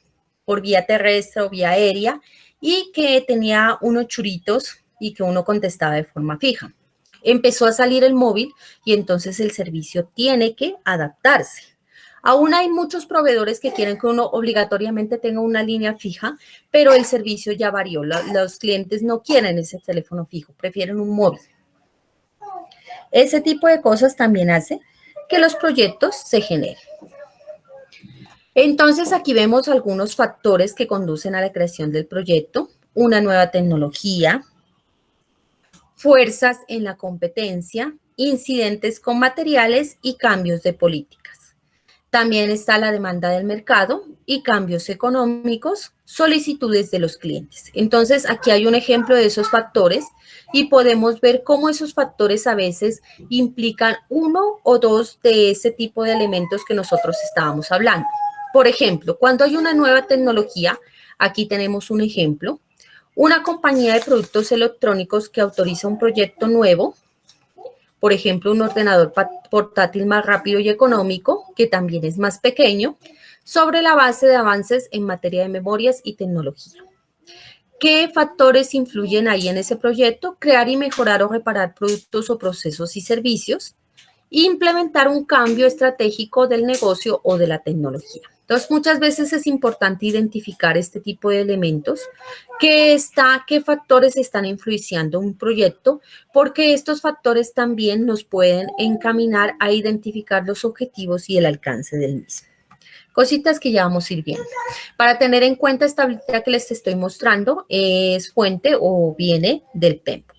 vía terrestre o vía aérea y que tenía unos churitos y que uno contestaba de forma fija. Empezó a salir el móvil y entonces el servicio tiene que adaptarse. Aún hay muchos proveedores que quieren que uno obligatoriamente tenga una línea fija, pero el servicio ya varió. Los clientes no quieren ese teléfono fijo, prefieren un móvil. Ese tipo de cosas también hace que los proyectos se generen. Entonces, aquí vemos algunos factores que conducen a la creación del proyecto: una nueva tecnología, fuerzas en la competencia, incidentes con materiales y cambios de políticas. También está la demanda del mercado y cambios económicos, solicitudes de los clientes. Entonces, aquí hay un ejemplo de esos factores y podemos ver cómo esos factores a veces implican uno o dos de ese tipo de elementos que nosotros estábamos hablando. Por ejemplo, cuando hay una nueva tecnología, aquí tenemos un ejemplo, una compañía de productos electrónicos que autoriza un proyecto nuevo, por ejemplo, un ordenador portátil más rápido y económico, que también es más pequeño, sobre la base de avances en materia de memorias y tecnología. ¿Qué factores influyen ahí en ese proyecto? Crear y mejorar o reparar productos o procesos y servicios. Implementar un cambio estratégico del negocio o de la tecnología. Entonces, muchas veces es importante identificar este tipo de elementos, qué factores están influenciando un proyecto, porque estos factores también nos pueden encaminar a identificar los objetivos y el alcance del mismo. Cositas que ya vamos a ir viendo. Para tener en cuenta, esta habilidad que les estoy mostrando es fuente o viene del PMBOK.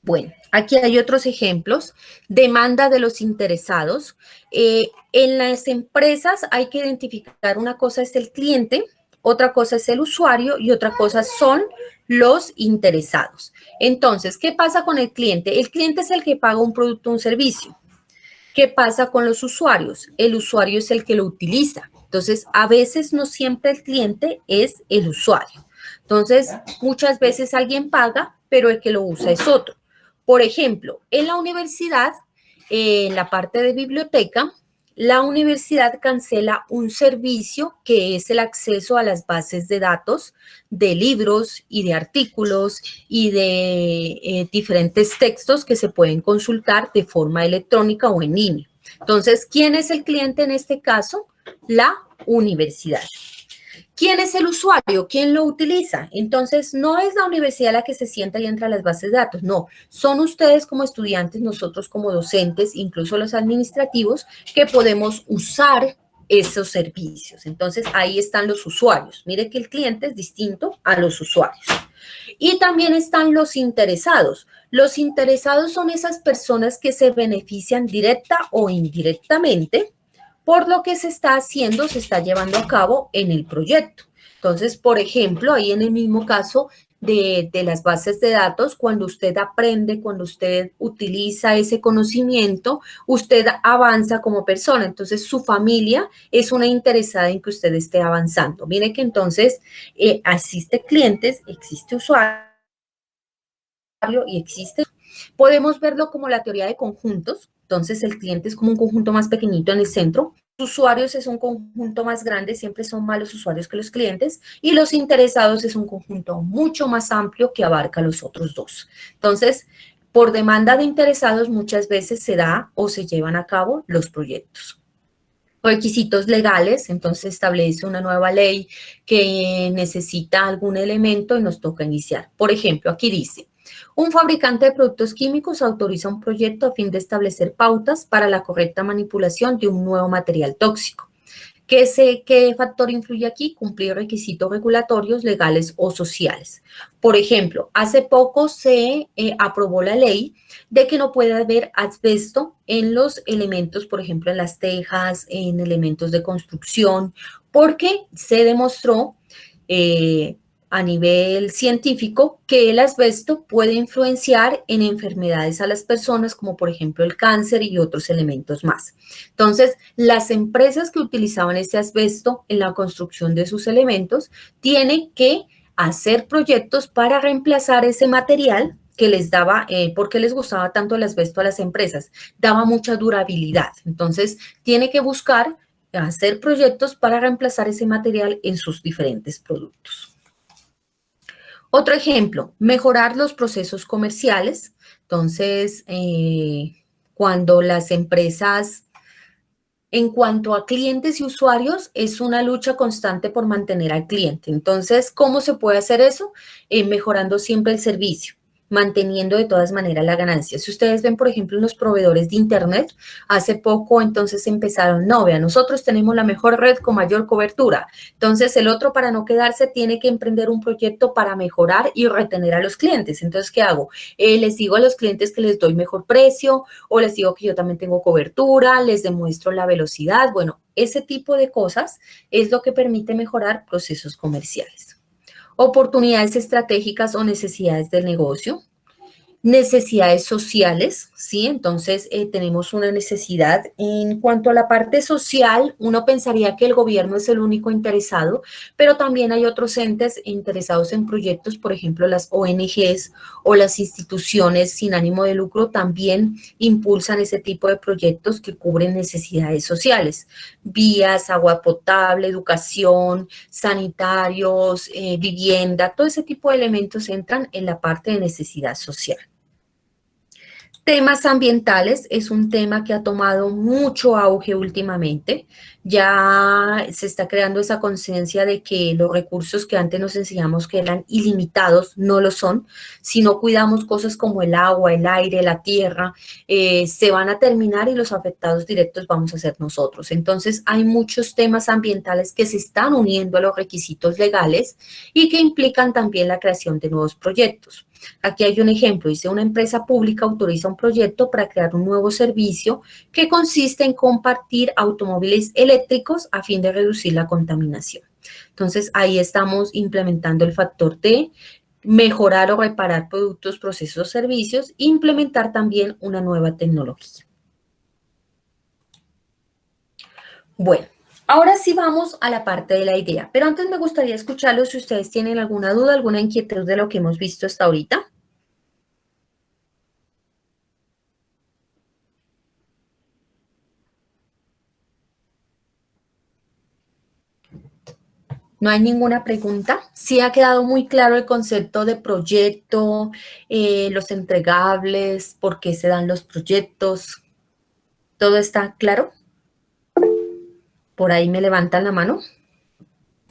Bueno, aquí hay otros ejemplos. Demanda de los interesados. En las empresas hay que identificar, una cosa es el cliente, otra cosa es el usuario y otra cosa son los interesados. Entonces, ¿qué pasa con el cliente? El cliente es el que paga un producto o un servicio. ¿Qué pasa con los usuarios? El usuario es el que lo utiliza. Entonces, a veces no siempre el cliente es el usuario. Entonces, muchas veces alguien paga, pero el que lo usa es otro. Por ejemplo, en la universidad, en la parte de biblioteca, la universidad cancela un servicio que es el acceso a las bases de datos de libros y de artículos y de diferentes textos que se pueden consultar de forma electrónica o en línea. Entonces, ¿quién es el cliente en este caso? La universidad. ¿Quién es el usuario? ¿Quién lo utiliza? Entonces, no es la universidad la que se sienta y entra a las bases de datos, no. Son ustedes como estudiantes, nosotros como docentes, incluso los administrativos, que podemos usar esos servicios. Entonces, ahí están los usuarios. Mire que el cliente es distinto a los usuarios. Y también están los interesados. Los interesados son esas personas que se benefician directa o indirectamente por lo que se está haciendo, se está llevando a cabo en el proyecto. Entonces, por ejemplo, ahí en el mismo caso de las bases de datos, cuando usted aprende, cuando usted utiliza ese conocimiento, usted avanza como persona. Entonces, su familia es una interesada en que usted esté avanzando. Mire que entonces existe clientes, existe usuario y existe. Podemos verlo como la teoría de conjuntos. Entonces, el cliente es como un conjunto más pequeñito en el centro. Los usuarios es un conjunto más grande, siempre son más los usuarios que los clientes. Y los interesados es un conjunto mucho más amplio que abarca los otros dos. Entonces, por demanda de interesados, muchas veces se da o se llevan a cabo los proyectos. Requisitos legales, entonces establece una nueva ley que necesita algún elemento y nos toca iniciar. Por ejemplo, aquí dice, un fabricante de productos químicos autoriza un proyecto a fin de establecer pautas para la correcta manipulación de un nuevo material tóxico. ¿Qué factor influye aquí? Cumplir requisitos regulatorios, legales o sociales. Por ejemplo, hace poco se aprobó la ley de que no puede haber asbesto en los elementos, por ejemplo, en las tejas, en elementos de construcción, porque se demostró a nivel científico que el asbesto puede influenciar en enfermedades a las personas, como por ejemplo el cáncer y otros elementos más. Entonces, las empresas que utilizaban ese asbesto en la construcción de sus elementos tienen que hacer proyectos para reemplazar ese material que les daba, ¿por qué les gustaba tanto el asbesto a las empresas? Daba mucha durabilidad. Entonces, tiene que buscar hacer proyectos para reemplazar ese material en sus diferentes productos. Otro ejemplo, mejorar los procesos comerciales. Entonces, cuando las empresas, en cuanto a clientes y usuarios, es una lucha constante por mantener al cliente. Entonces, ¿cómo se puede hacer eso? Mejorando siempre el servicio, manteniendo de todas maneras la ganancia. Si ustedes ven, por ejemplo, los proveedores de Internet, hace poco entonces empezaron, no, vean, nosotros tenemos la mejor red con mayor cobertura. Entonces, el otro para no quedarse tiene que emprender un proyecto para mejorar y retener a los clientes. Entonces, ¿qué hago? Les digo a los clientes que les doy mejor precio o les digo que yo también tengo cobertura, les demuestro la velocidad. Bueno, ese tipo de cosas es lo que permite mejorar procesos comerciales. Oportunidades estratégicas o necesidades del negocio. Necesidades sociales, ¿sí? Entonces, tenemos una necesidad. En cuanto a la parte social, uno pensaría que el gobierno es el único interesado, pero también hay otros entes interesados en proyectos, por ejemplo, las ONGs o las instituciones sin ánimo de lucro también impulsan ese tipo de proyectos que cubren necesidades sociales. Vías, agua potable, educación, sanitarios, vivienda, todo ese tipo de elementos entran en la parte de necesidad social. Temas ambientales es un tema que ha tomado mucho auge últimamente. Ya se está creando esa conciencia de que los recursos que antes nos enseñamos que eran ilimitados no lo son. Si no cuidamos cosas como el agua, el aire, la tierra, se van a terminar y los afectados directos vamos a ser nosotros. Entonces hay muchos temas ambientales que se están uniendo a los requisitos legales y que implican también la creación de nuevos proyectos. Aquí hay un ejemplo, dice una empresa pública autoriza un proyecto para crear un nuevo servicio que consiste en compartir automóviles eléctricos a fin de reducir la contaminación. Entonces, ahí estamos implementando el factor T, mejorar o reparar productos, procesos, servicios, e implementar también una nueva tecnología. Bueno. Ahora sí vamos a la parte de la idea, pero antes me gustaría escucharlos si ustedes tienen alguna duda, alguna inquietud de lo que hemos visto hasta ahorita. ¿No hay ninguna pregunta? Sí ha quedado muy claro el concepto de proyecto, los entregables, por qué se dan los proyectos. ¿Todo está claro? Por ahí me levantan la mano.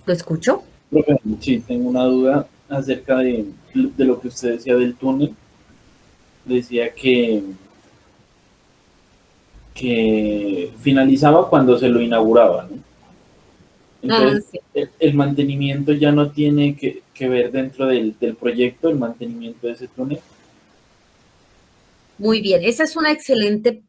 ¿Lo escucho? Profe, sí, tengo una duda acerca de lo que usted decía del túnel. Decía que finalizaba cuando se lo inauguraba, ¿no? Entonces, sí. el mantenimiento ya no tiene que ver dentro del proyecto, el mantenimiento de ese túnel. Muy bien, esa es una excelente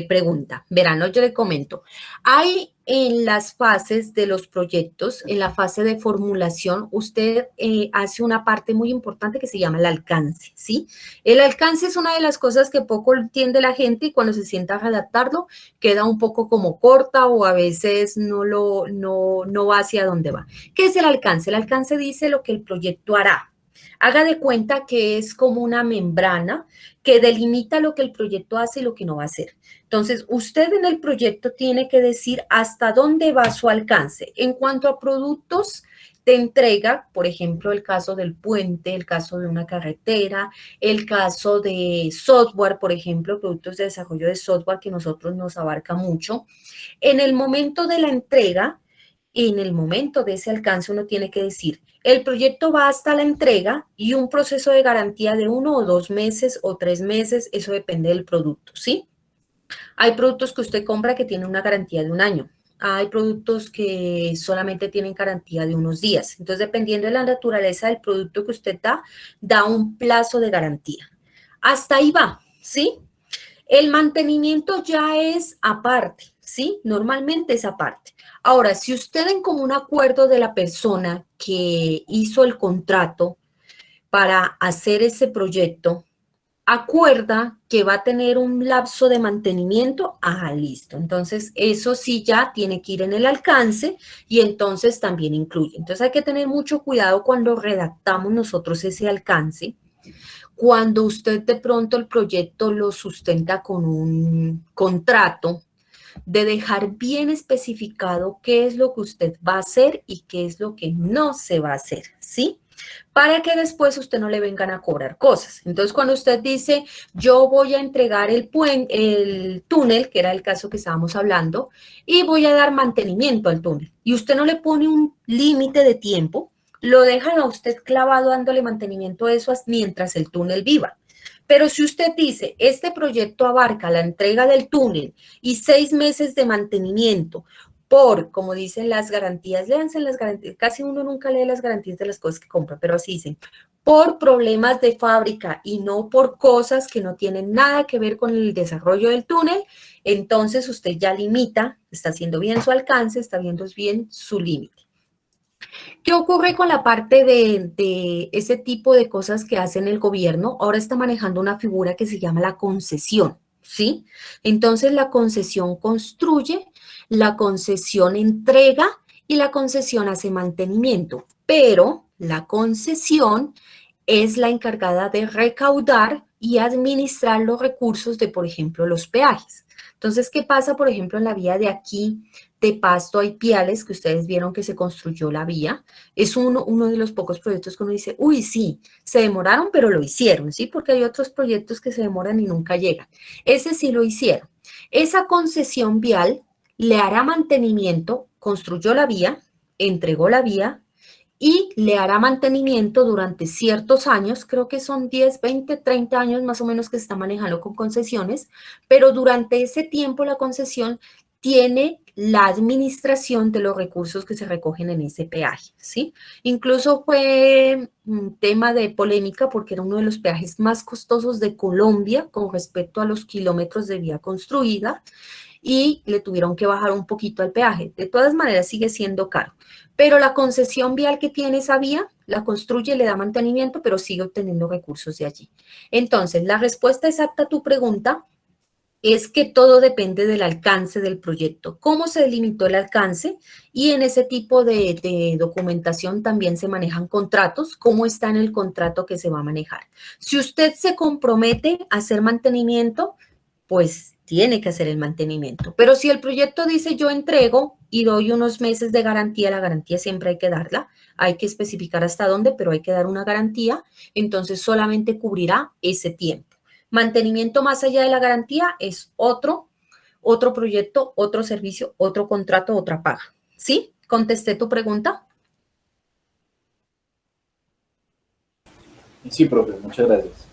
pregunta. Verán, yo le comento. Hay en las fases de los proyectos, en la fase de formulación, usted hace una parte muy importante que se llama el alcance, ¿sí? El alcance es una de las cosas que poco entiende la gente y cuando se sienta a redactarlo queda un poco como corta o a veces no va hacia dónde va. ¿Qué es el alcance? El alcance dice lo que el proyecto hará. Haga de cuenta que es como una membrana que delimita lo que el proyecto hace y lo que no va a hacer. Entonces, usted en el proyecto tiene que decir hasta dónde va su alcance. En cuanto a productos, de entrega, por ejemplo, el caso del puente, el caso de una carretera, el caso de software, por ejemplo, productos de desarrollo de software que nosotros nos abarca mucho. En el momento de la entrega, en el momento de ese alcance, uno tiene que decir, el proyecto va hasta la entrega y un proceso de garantía de 1 o 2 meses o 3 meses, eso depende del producto, ¿sí? Hay productos que usted compra que tienen una garantía de 1 año. Hay productos que solamente tienen garantía de unos días. Entonces, dependiendo de la naturaleza del producto que usted da un plazo de garantía. Hasta ahí va, ¿sí? El mantenimiento ya es aparte, ¿sí? Normalmente es aparte. Ahora, si usted en común acuerdo de la persona que hizo el contrato para hacer ese proyecto, acuerda que va a tener un lapso de mantenimiento, listo. Entonces, eso sí ya tiene que ir en el alcance y entonces también incluye. Entonces, hay que tener mucho cuidado cuando redactamos nosotros ese alcance. Cuando usted de pronto el proyecto lo sustenta con un contrato, de dejar bien especificado qué es lo que usted va a hacer y qué es lo que no se va a hacer, ¿sí? Para que después usted no le vengan a cobrar cosas. Entonces, cuando usted dice, yo voy a entregar el túnel, que era el caso que estábamos hablando, y voy a dar mantenimiento al túnel, y usted no le pone un límite de tiempo, lo dejan a usted clavado dándole mantenimiento a eso mientras el túnel viva. Pero si usted dice, este proyecto abarca la entrega del túnel y 6 meses de mantenimiento por, como dicen las garantías, léanse las garantías, casi uno nunca lee las garantías de las cosas que compra, pero así dicen, por problemas de fábrica y no por cosas que no tienen nada que ver con el desarrollo del túnel, entonces usted ya limita, está haciendo bien su alcance, está viendo bien su límite. ¿Qué ocurre con la parte de ese tipo de cosas que hacen el gobierno? Ahora está manejando una figura que se llama la concesión, ¿sí? Entonces, la concesión construye, la concesión entrega y la concesión hace mantenimiento, pero la concesión es la encargada de recaudar y administrar los recursos de, por ejemplo, los peajes. Entonces, ¿qué pasa, por ejemplo, en la vía de aquí de Pasto a Ipiales, que ustedes vieron que se construyó la vía? Es uno de los pocos proyectos que uno dice, uy, sí, se demoraron, pero lo hicieron, ¿sí? Porque hay otros proyectos que se demoran y nunca llegan. Ese sí lo hicieron. Esa concesión vial le hará mantenimiento, construyó la vía, entregó la vía, y le hará mantenimiento durante ciertos años, creo que son 10, 20, 30 años más o menos que se está manejando con concesiones, pero durante ese tiempo la concesión tiene la administración de los recursos que se recogen en ese peaje, ¿sí? Incluso fue un tema de polémica porque era uno de los peajes más costosos de Colombia con respecto a los kilómetros de vía construida y le tuvieron que bajar un poquito al peaje. De todas maneras sigue siendo caro. Pero la concesión vial que tiene esa vía, la construye, le da mantenimiento, pero sigue obteniendo recursos de allí. Entonces, la respuesta exacta a tu pregunta es que todo depende del alcance del proyecto, cómo se delimitó el alcance y en ese tipo de documentación también se manejan contratos, cómo está en el contrato que se va a manejar. Si usted se compromete a hacer mantenimiento, pues tiene que hacer el mantenimiento. Pero si el proyecto dice yo entrego y doy unos meses de garantía, la garantía siempre hay que darla, hay que especificar hasta dónde, pero hay que dar una garantía, entonces solamente cubrirá ese tiempo. Mantenimiento más allá de la garantía es otro proyecto, otro servicio, otro contrato, otra paga. ¿Sí? ¿Contesté tu pregunta? Sí, profe, muchas gracias.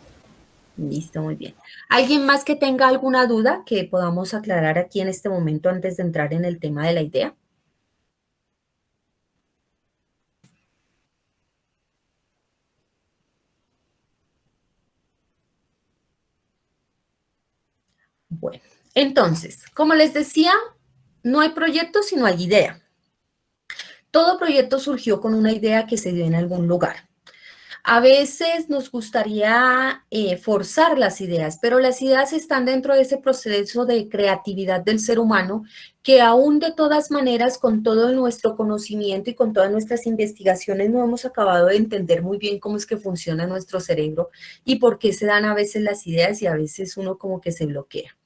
Listo, muy bien. ¿Alguien más que tenga alguna duda que podamos aclarar aquí en este momento antes de entrar en el tema de la idea? Bueno, entonces, como les decía, no hay proyecto sino hay idea. Todo proyecto surgió con una idea que se dio en algún lugar. A veces nos gustaría forzar las ideas, pero las ideas están dentro de ese proceso de creatividad del ser humano que aún de todas maneras, con todo nuestro conocimiento y con todas nuestras investigaciones, no hemos acabado de entender muy bien cómo es que funciona nuestro cerebro y por qué se dan a veces las ideas y a veces uno como que se bloquea.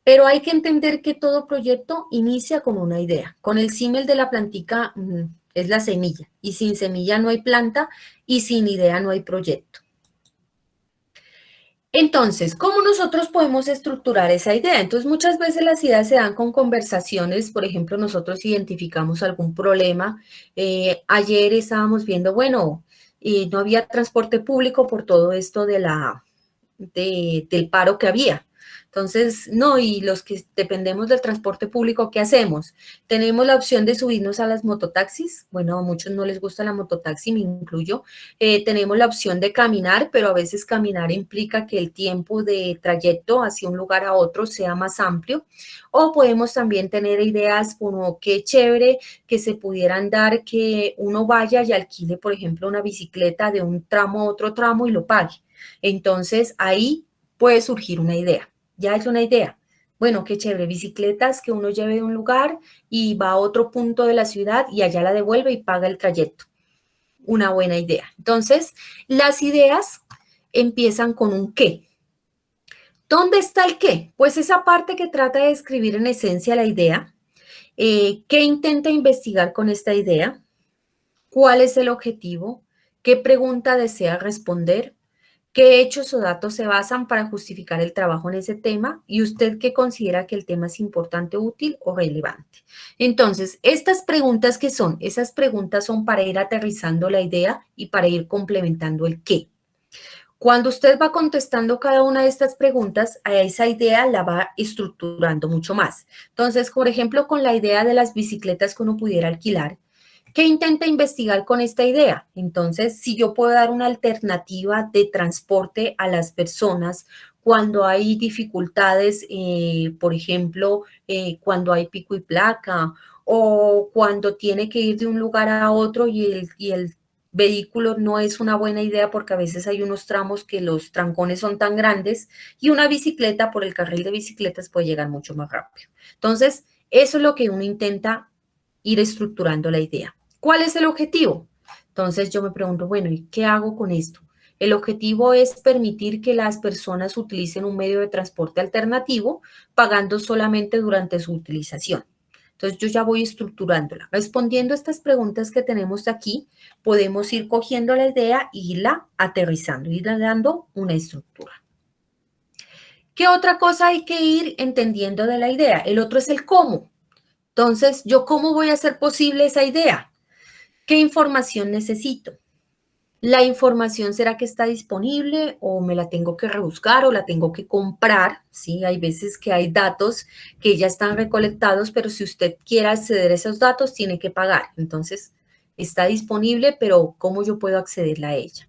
Pero hay que entender que todo proyecto inicia con una idea. Con el símil de la plantica, es la semilla. Y sin semilla no hay planta y sin idea no hay proyecto. Entonces, ¿cómo nosotros podemos estructurar esa idea? Entonces, muchas veces las ideas se dan con conversaciones. Por ejemplo, nosotros identificamos algún problema. Ayer estábamos viendo, bueno, no había transporte público por todo esto del paro que había. Entonces, no, y los que dependemos del transporte público, ¿qué hacemos? Tenemos la opción de subirnos a las mototaxis. Bueno, a muchos no les gusta la mototaxi, me incluyo. Tenemos la opción de caminar, pero a veces caminar implica que el tiempo de trayecto hacia un lugar a otro sea más amplio. O podemos también tener ideas como qué chévere que se pudieran dar que uno vaya y alquile, por ejemplo, una bicicleta de un tramo a otro tramo y lo pague. Entonces, ahí puede surgir una idea. Ya es una idea. Bueno, qué chévere, bicicletas que uno lleve de un lugar y va a otro punto de la ciudad y allá la devuelve y paga el trayecto. Una buena idea. Entonces, las ideas empiezan con un qué. ¿Dónde está el qué? Pues esa parte que trata de describir en esencia la idea. ¿Qué intenta investigar con esta idea? ¿Cuál es el objetivo? ¿Qué pregunta desea responder? ¿Qué hechos o datos se basan para justificar el trabajo en ese tema? ¿Y usted qué considera que el tema es importante, útil o relevante? Entonces, estas preguntas, ¿qué son? Esas preguntas son para ir aterrizando la idea y para ir complementando el qué. Cuando usted va contestando cada una de estas preguntas, a esa idea la va estructurando mucho más. Entonces, por ejemplo, con la idea de las bicicletas que uno pudiera alquilar, ¿qué intenta investigar con esta idea? Entonces, si yo puedo dar una alternativa de transporte a las personas cuando hay dificultades, por ejemplo, cuando hay pico y placa o cuando tiene que ir de un lugar a otro y el vehículo no es una buena idea porque a veces hay unos tramos que los trancones son tan grandes y una bicicleta por el carril de bicicletas puede llegar mucho más rápido. Entonces, eso es lo que uno intenta ir estructurando la idea. ¿Cuál es el objetivo? Entonces yo me pregunto, bueno, ¿y qué hago con esto? El objetivo es permitir que las personas utilicen un medio de transporte alternativo pagando solamente durante su utilización. Entonces yo ya voy estructurándola. Respondiendo a estas preguntas que tenemos aquí, podemos ir cogiendo la idea y irla aterrizando, irle dando una estructura. ¿Qué otra cosa hay que ir entendiendo de la idea? El otro es el cómo. Entonces, ¿yo cómo voy a hacer posible esa idea? ¿Qué información necesito? ¿La información será que está disponible o me la tengo que rebuscar o la tengo que comprar? Sí, hay veces que hay datos que ya están recolectados, pero si usted quiere acceder a esos datos, tiene que pagar. Entonces, está disponible, pero ¿cómo yo puedo acceder a ella?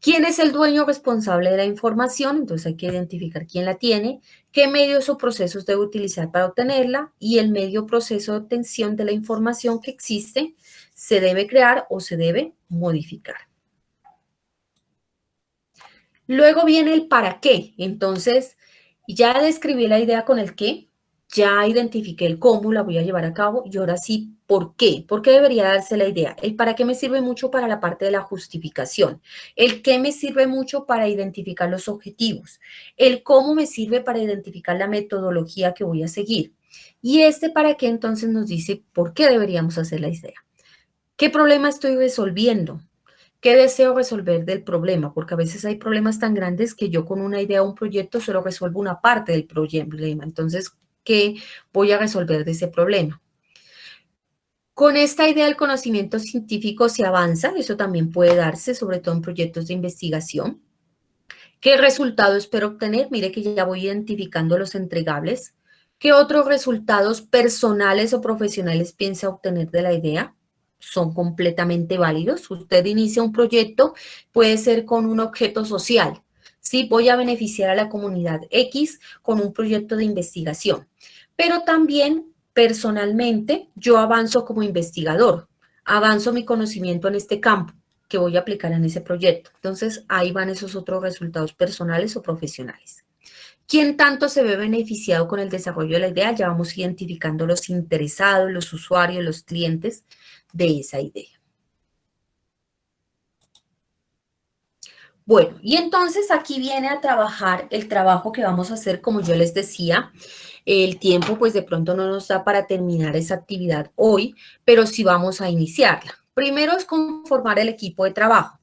¿Quién es el dueño responsable de la información? Entonces hay que identificar quién la tiene, qué medios o procesos debe utilizar para obtenerla y el medio o proceso de obtención de la información que existe se debe crear o se debe modificar. Luego viene el para qué. Entonces, ya describí la idea con el qué, ya identifiqué el cómo la voy a llevar a cabo y ahora sí, ¿por qué? ¿Por qué debería darse la idea? El para qué me sirve mucho para la parte de la justificación. El qué me sirve mucho para identificar los objetivos. El cómo me sirve para identificar la metodología que voy a seguir. Y este para qué entonces nos dice por qué deberíamos hacer la idea. ¿Qué problema estoy resolviendo? ¿Qué deseo resolver del problema? Porque a veces hay problemas tan grandes que yo con una idea o un proyecto solo resuelvo una parte del problema. Entonces, ¿qué voy a resolver de ese problema? Con esta idea del conocimiento científico se avanza, eso también puede darse, sobre todo en proyectos de investigación. ¿Qué resultado espero obtener? Mire que ya voy identificando los entregables. ¿Qué otros resultados personales o profesionales piensa obtener de la idea? Son completamente válidos. Usted inicia un proyecto, puede ser con un objeto social. Sí, voy a beneficiar a la comunidad X con un proyecto de investigación. Pero también personalmente yo avanzo como investigador, avanzo mi conocimiento en este campo que voy a aplicar en ese proyecto. Entonces, ahí van esos otros resultados personales o profesionales. ¿Quién tanto se ve beneficiado con el desarrollo de la idea? Ya vamos identificando los interesados, los usuarios, los clientes de esa idea. Bueno, y entonces aquí viene a trabajar el trabajo que vamos a hacer, como yo les decía. El tiempo, pues de pronto no nos da para terminar esa actividad hoy, pero sí vamos a iniciarla. Primero es conformar el equipo de trabajo.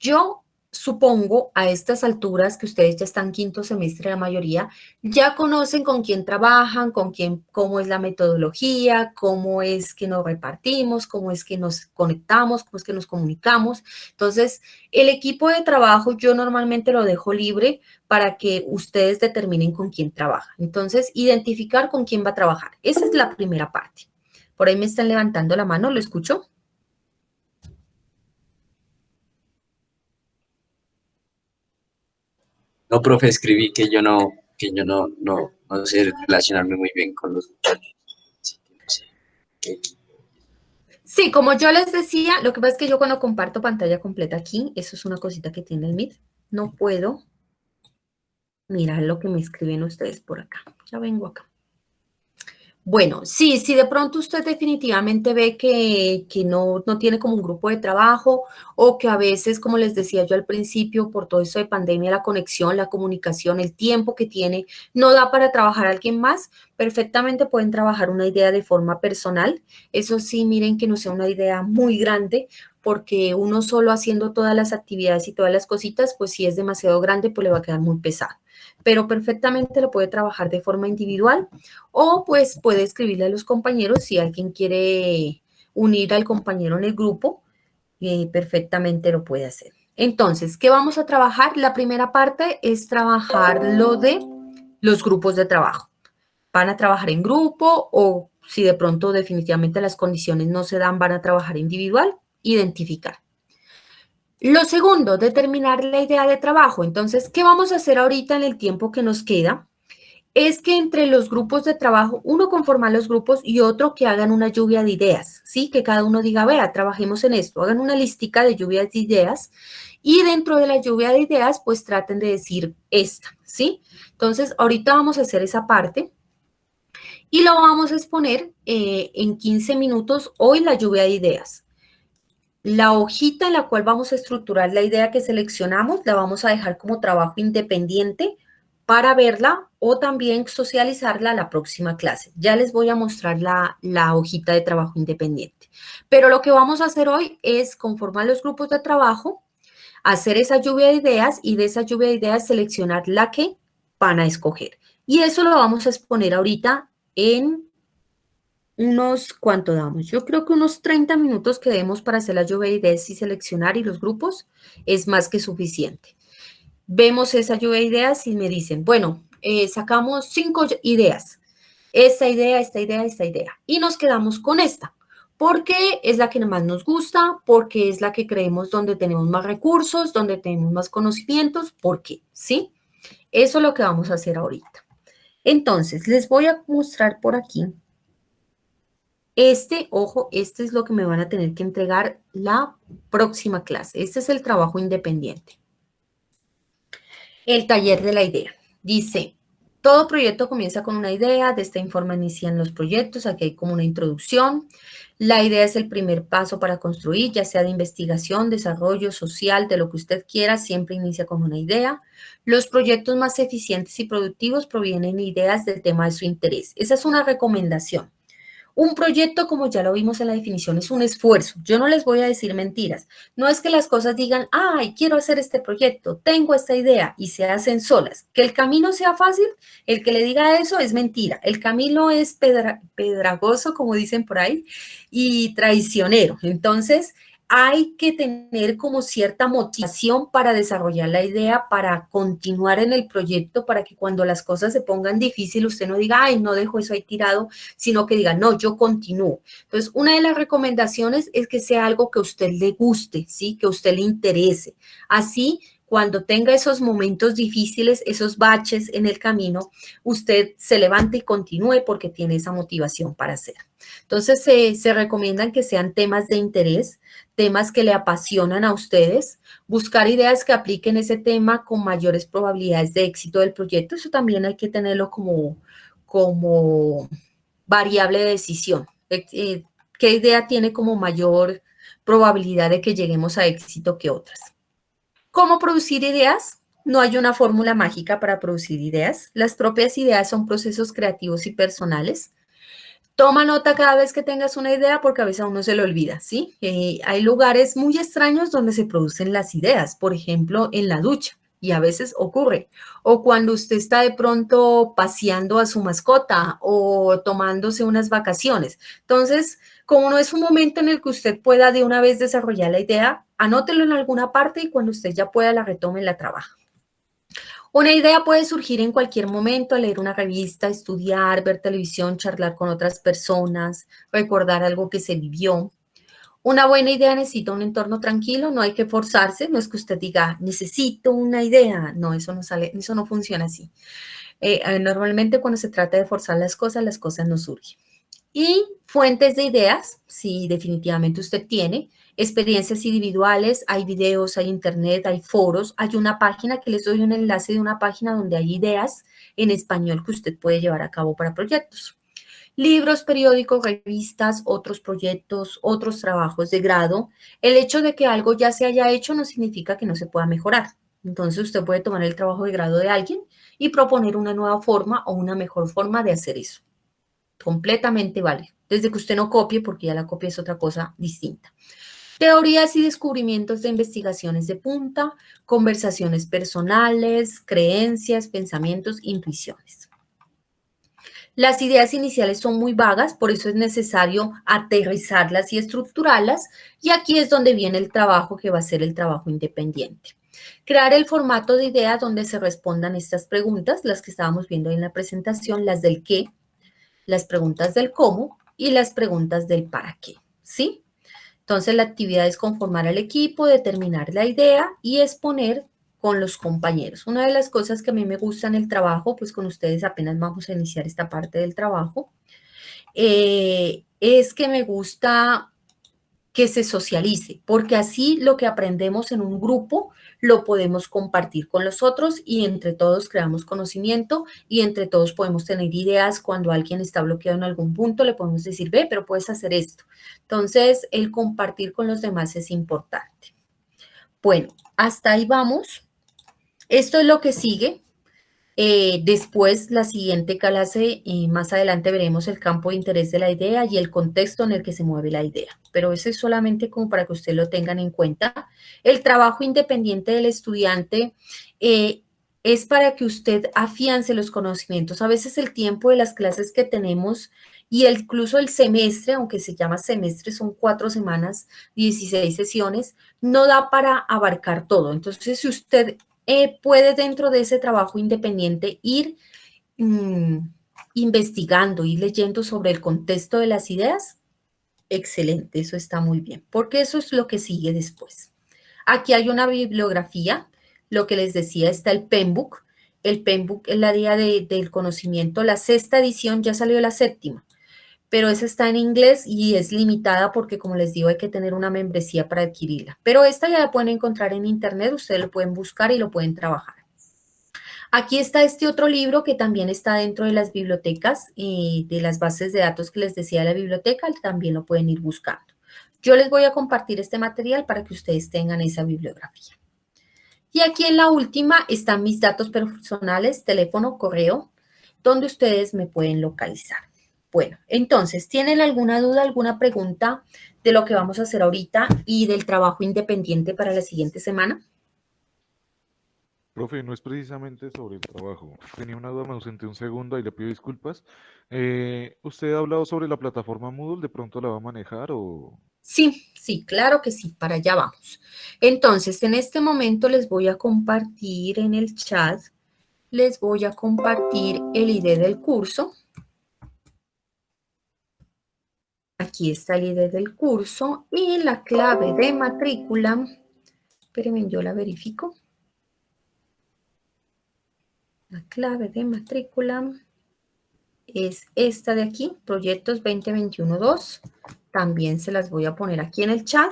Yo supongo a estas alturas que ustedes ya están quinto semestre, la mayoría, ya conocen con quién trabajan, con quién, cómo es la metodología, cómo es que nos repartimos, cómo es que nos conectamos, cómo es que nos comunicamos. Entonces, el equipo de trabajo yo normalmente lo dejo libre para que ustedes determinen con quién trabajan. Entonces, identificar con quién va a trabajar. Esa es la primera parte. Por ahí me están levantando la mano, ¿lo escucho? No, profe, escribí que yo no sé relacionarme muy bien con los muchachos. Así que no sé qué. Sí, como yo les decía, lo que pasa es que yo cuando comparto pantalla completa aquí, eso es una cosita que tiene el Meet, no puedo mirar lo que me escriben ustedes por acá. Ya vengo acá. Bueno, sí, si de pronto usted definitivamente ve que no tiene como un grupo de trabajo o que a veces, como les decía yo al principio, por todo eso de pandemia, la conexión, la comunicación, el tiempo que tiene, no da para trabajar a alguien más, perfectamente pueden trabajar una idea de forma personal. Eso sí, miren que no sea una idea muy grande, porque uno solo haciendo todas las actividades y todas las cositas, pues si es demasiado grande, pues le va a quedar muy pesado. Pero perfectamente lo puede trabajar de forma individual o pues puede escribirle a los compañeros si alguien quiere unir al compañero en el grupo, perfectamente lo puede hacer. Entonces, ¿qué vamos a trabajar? La primera parte es trabajar lo de los grupos de trabajo. Van a trabajar en grupo o si de pronto definitivamente las condiciones no se dan, van a trabajar individual, identificar. Lo segundo, determinar la idea de trabajo. Entonces, ¿qué vamos a hacer ahorita en el tiempo que nos queda? Es que entre los grupos de trabajo, uno conforma los grupos y otro que hagan una lluvia de ideas, ¿sí? Que cada uno diga, vea, trabajemos en esto, hagan una listica de lluvias de ideas y dentro de la lluvia de ideas, pues traten de decir esta, ¿sí? Entonces, ahorita vamos a hacer esa parte y lo vamos a exponer en 15 minutos hoy la lluvia de ideas. La hojita en la cual vamos a estructurar la idea que seleccionamos, la vamos a dejar como trabajo independiente para verla o también socializarla a la próxima clase. Ya les voy a mostrar la hojita de trabajo independiente. Pero lo que vamos a hacer hoy es conformar los grupos de trabajo, hacer esa lluvia de ideas y de esa lluvia de ideas seleccionar la que van a escoger. Y eso lo vamos a exponer ahorita en ¿cuánto damos? Yo creo que unos 30 minutos que demos para hacer la lluvia de ideas y seleccionar y los grupos es más que suficiente. Vemos esa lluvia de ideas y me dicen, bueno, sacamos 5 ideas. Esta idea, esta idea, esta idea. Y nos quedamos con esta. Porque es la que más nos gusta, porque es la que creemos donde tenemos más recursos, donde tenemos más conocimientos, ¿por qué? ¿Sí? Eso es lo que vamos a hacer ahorita. Entonces, les voy a mostrar por aquí. Ojo, este es lo que me van a tener que entregar la próxima clase. Este es el trabajo independiente. El taller de la idea. Dice, todo proyecto comienza con una idea, de esta forma inician los proyectos, aquí hay como una introducción. La idea es el primer paso para construir, ya sea de investigación, desarrollo social, de lo que usted quiera, siempre inicia con una idea. Los proyectos más eficientes y productivos provienen de ideas del tema de su interés. Esa es una recomendación. Un proyecto, como ya lo vimos en la definición, es un esfuerzo. Yo no les voy a decir mentiras. No es que las cosas digan, ay, quiero hacer este proyecto, tengo esta idea y se hacen solas. Que el camino sea fácil, el que le diga eso es mentira. El camino es pedragoso, como dicen por ahí, y traicionero. Entonces, hay que tener como cierta motivación para desarrollar la idea, para continuar en el proyecto, para que cuando las cosas se pongan difíciles, usted no diga, ay, no dejo eso ahí tirado, sino que diga, no, yo continúo. Entonces, una de las recomendaciones es que sea algo que a usted le guste, ¿sí? Que a usted le interese. Así, cuando tenga esos momentos difíciles, esos baches en el camino, usted se levante y continúe porque tiene esa motivación para hacer. Entonces, se recomiendan que sean temas de interés, temas que le apasionan a ustedes, buscar ideas que apliquen ese tema con mayores probabilidades de éxito del proyecto. Eso también hay que tenerlo como variable de decisión. ¿Qué idea tiene como mayor probabilidad de que lleguemos a éxito que otras? ¿Cómo producir ideas? No hay una fórmula mágica para producir ideas. Las propias ideas son procesos creativos y personales. Toma nota cada vez que tengas una idea porque a veces a uno se le olvida, ¿sí? Hay lugares muy extraños donde se producen las ideas, por ejemplo, en la ducha, y a veces ocurre. O cuando usted está de pronto paseando a su mascota o tomándose unas vacaciones. Entonces, como no es un momento en el que usted pueda de una vez desarrollar la idea, anótelo en alguna parte y cuando usted ya pueda la retome y la trabaja. Una idea puede surgir en cualquier momento, leer una revista, estudiar, ver televisión, charlar con otras personas, recordar algo que se vivió. Una buena idea necesita un entorno tranquilo, no hay que forzarse, no es que usted diga, necesito una idea. No, eso no sale, eso no funciona así. Normalmente cuando se trata de forzar las cosas no surgen. Y fuentes de ideas, si definitivamente usted tiene, experiencias individuales, hay videos, hay internet, hay foros, hay una página que les doy un enlace de una página donde hay ideas en español que usted puede llevar a cabo para proyectos. Libros, periódicos, revistas, otros proyectos, otros trabajos de grado. El hecho de que algo ya se haya hecho no significa que no se pueda mejorar. Entonces usted puede tomar el trabajo de grado de alguien y proponer una nueva forma o una mejor forma de hacer eso. Completamente vale. Desde que usted no copie, porque ya la copia es otra cosa distinta. Teorías y descubrimientos de investigaciones de punta, conversaciones personales, creencias, pensamientos, intuiciones. Las ideas iniciales son muy vagas, por eso es necesario aterrizarlas y estructurarlas, y aquí es donde viene el trabajo que va a ser el trabajo independiente. Crear el formato de idea donde se respondan estas preguntas, las que estábamos viendo en la presentación, las del qué, las preguntas del cómo y las preguntas del para qué, ¿sí? Entonces, la actividad es conformar al equipo, determinar la idea y exponer con los compañeros. Una de las cosas que a mí me gusta en el trabajo, pues con ustedes apenas vamos a iniciar esta parte del trabajo, es que me gusta que se socialice, porque así lo que aprendemos en un grupo lo podemos compartir con los otros y entre todos creamos conocimiento y entre todos podemos tener ideas. Cuando alguien está bloqueado en algún punto, le podemos decir, ve, pero puedes hacer esto. Entonces, el compartir con los demás es importante. Bueno, hasta ahí vamos. Esto es lo que sigue. Después, la siguiente clase, más adelante veremos el campo de interés de la idea y el contexto en el que se mueve la idea. Pero eso es solamente como para que ustedes lo tengan en cuenta. El trabajo independiente del estudiante es para que usted afiance los conocimientos. A veces el tiempo de las clases que tenemos y incluso el semestre, aunque se llama semestre, son 4 semanas, 16 sesiones, no da para abarcar todo. Entonces, si usted puede dentro de ese trabajo independiente ir investigando, ir leyendo sobre el contexto de las ideas, excelente, eso está muy bien, porque eso es lo que sigue después. Aquí hay una bibliografía, lo que les decía, está el Penbook. El Penbook es la guía del conocimiento, la 6ª edición, ya salió la 7ª, pero esa está en inglés y es limitada porque, como les digo, hay que tener una membresía para adquirirla. Pero esta ya la pueden encontrar en internet, ustedes lo pueden buscar y lo pueden trabajar. Aquí está este otro libro que también está dentro de las bibliotecas, de las bases de datos que les decía de la biblioteca, también lo pueden ir buscando. Yo les voy a compartir este material para que ustedes tengan esa bibliografía. Y aquí en la última están mis datos personales, teléfono, correo, donde ustedes me pueden localizar. Bueno, entonces, ¿tienen alguna duda, alguna pregunta de lo que vamos a hacer ahorita y del trabajo independiente para la siguiente semana? Profe, no es precisamente sobre el trabajo. Tenía una duda, me ausenté un segundo y le pido disculpas. ¿Usted ha hablado sobre la plataforma Moodle? ¿De pronto la va a manejar o...? Sí, claro que sí, para allá vamos. Entonces, en este momento les voy a compartir en el chat, les voy a compartir el ID del curso. Aquí está el ID del curso y la clave de matrícula. Espérenme, yo la verifico. La clave de matrícula es esta de aquí, Proyectos 2021-2. También se las voy a poner aquí en el chat.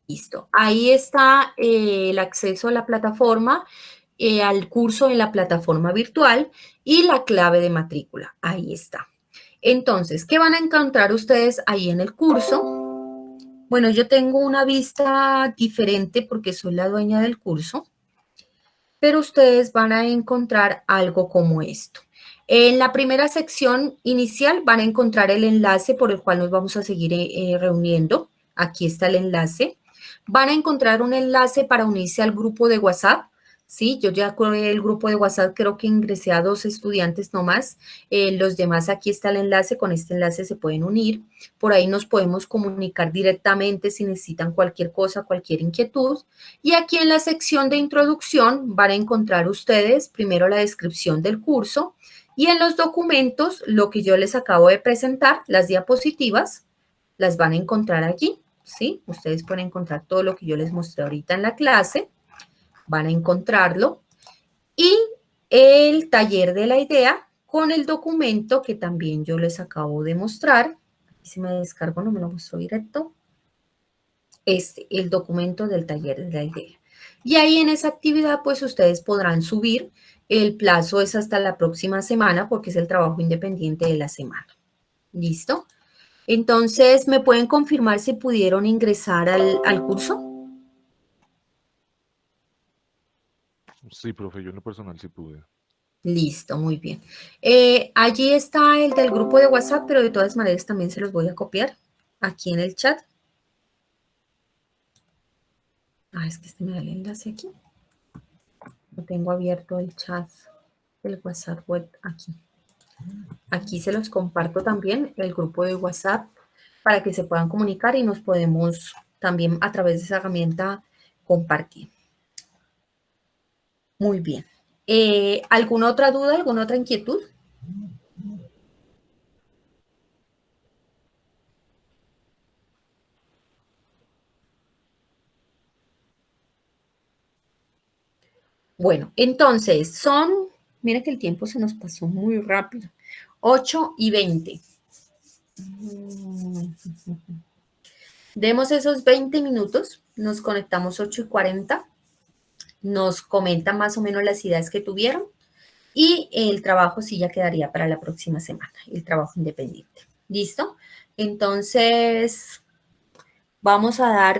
Listo. Ahí está el acceso a la plataforma, al curso en la plataforma virtual y la clave de matrícula. Ahí está. Entonces, ¿qué van a encontrar ustedes ahí en el curso? Bueno, yo tengo una vista diferente porque soy la dueña del curso, pero ustedes van a encontrar algo como esto. En la primera sección inicial van a encontrar el enlace por el cual nos vamos a seguir reuniendo. Aquí está el enlace. Van a encontrar un enlace para unirse al grupo de WhatsApp. Sí, yo ya con el grupo de WhatsApp creo que ingresé a 2 estudiantes nomás. Los demás, aquí está el enlace. Con este enlace se pueden unir. Por ahí nos podemos comunicar directamente si necesitan cualquier cosa, cualquier inquietud. Y aquí en la sección de introducción van a encontrar ustedes primero la descripción del curso y en los documentos lo que yo les acabo de presentar, las diapositivas, las van a encontrar aquí, ¿sí? Ustedes pueden encontrar todo lo que yo les mostré ahorita en la clase, van a encontrarlo. Y el taller de la idea con el documento que también yo les acabo de mostrar. Aquí si me descargo no me lo muestro directo. El documento del taller de la idea. Y ahí en esa actividad, pues ustedes podrán subir. El plazo es hasta la próxima semana porque es el trabajo independiente de la semana. ¿Listo? Entonces, ¿me pueden confirmar si pudieron ingresar al curso? Sí, profe, yo en lo personal sí pude. Listo, muy bien. Allí está el del grupo de WhatsApp, pero de todas maneras también se los voy a copiar aquí en el chat. Ah, es que este me da el enlace aquí. No tengo abierto el chat del WhatsApp web aquí. Aquí se los comparto también el grupo de WhatsApp para que se puedan comunicar y nos podemos también a través de esa herramienta compartir. Muy bien. ¿Alguna otra duda, alguna otra inquietud? Bueno, entonces miren que el tiempo se nos pasó muy rápido, 8:20. Demos esos 20 minutos, nos conectamos 8:40, nos comentan más o menos las ideas que tuvieron y el trabajo sí ya quedaría para la próxima semana, el trabajo independiente. ¿Listo? Entonces,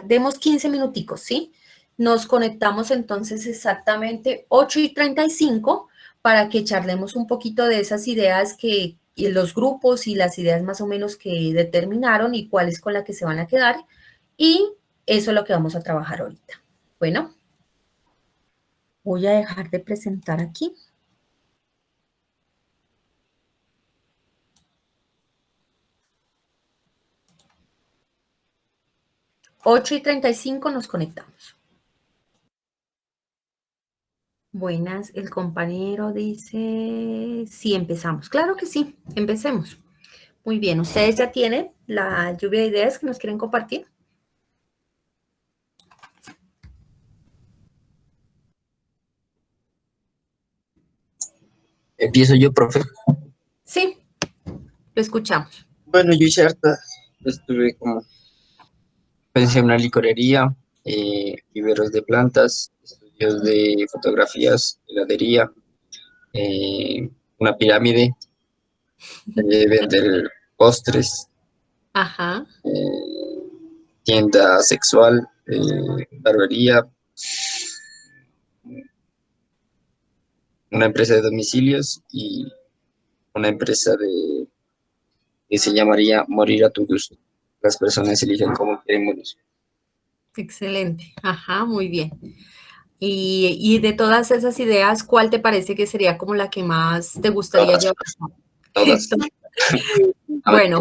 demos 15 minuticos, ¿sí? Nos conectamos entonces exactamente 8:35 para que charlemos un poquito de esas ideas y los grupos y las ideas más o menos que determinaron y cuáles con las que se van a quedar. Y eso es lo que vamos a trabajar ahorita. Bueno, voy a dejar de presentar aquí. Ocho y 35 nos conectamos. Buenas, el compañero dice, sí, empezamos. Claro que sí, empecemos. Muy bien, ¿ustedes ya tienen la lluvia de ideas que nos quieren compartir? Empiezo yo, profe. Sí, lo escuchamos. Bueno, yo hice hartas, estuve como, pensé en una licorería, viveros de plantas, estudios de fotografías, heladería, una pirámide, vender postres, Ajá, tienda sexual, barbería, una empresa de domicilios y una empresa que se llamaría Morir a tu gusto. Las personas eligen cómo quieren morir. excelente. Ajá, muy bien. Y de todas esas ideas, ¿cuál te parece que sería como la que más te gustaría Todas, llevar? todas. Bueno,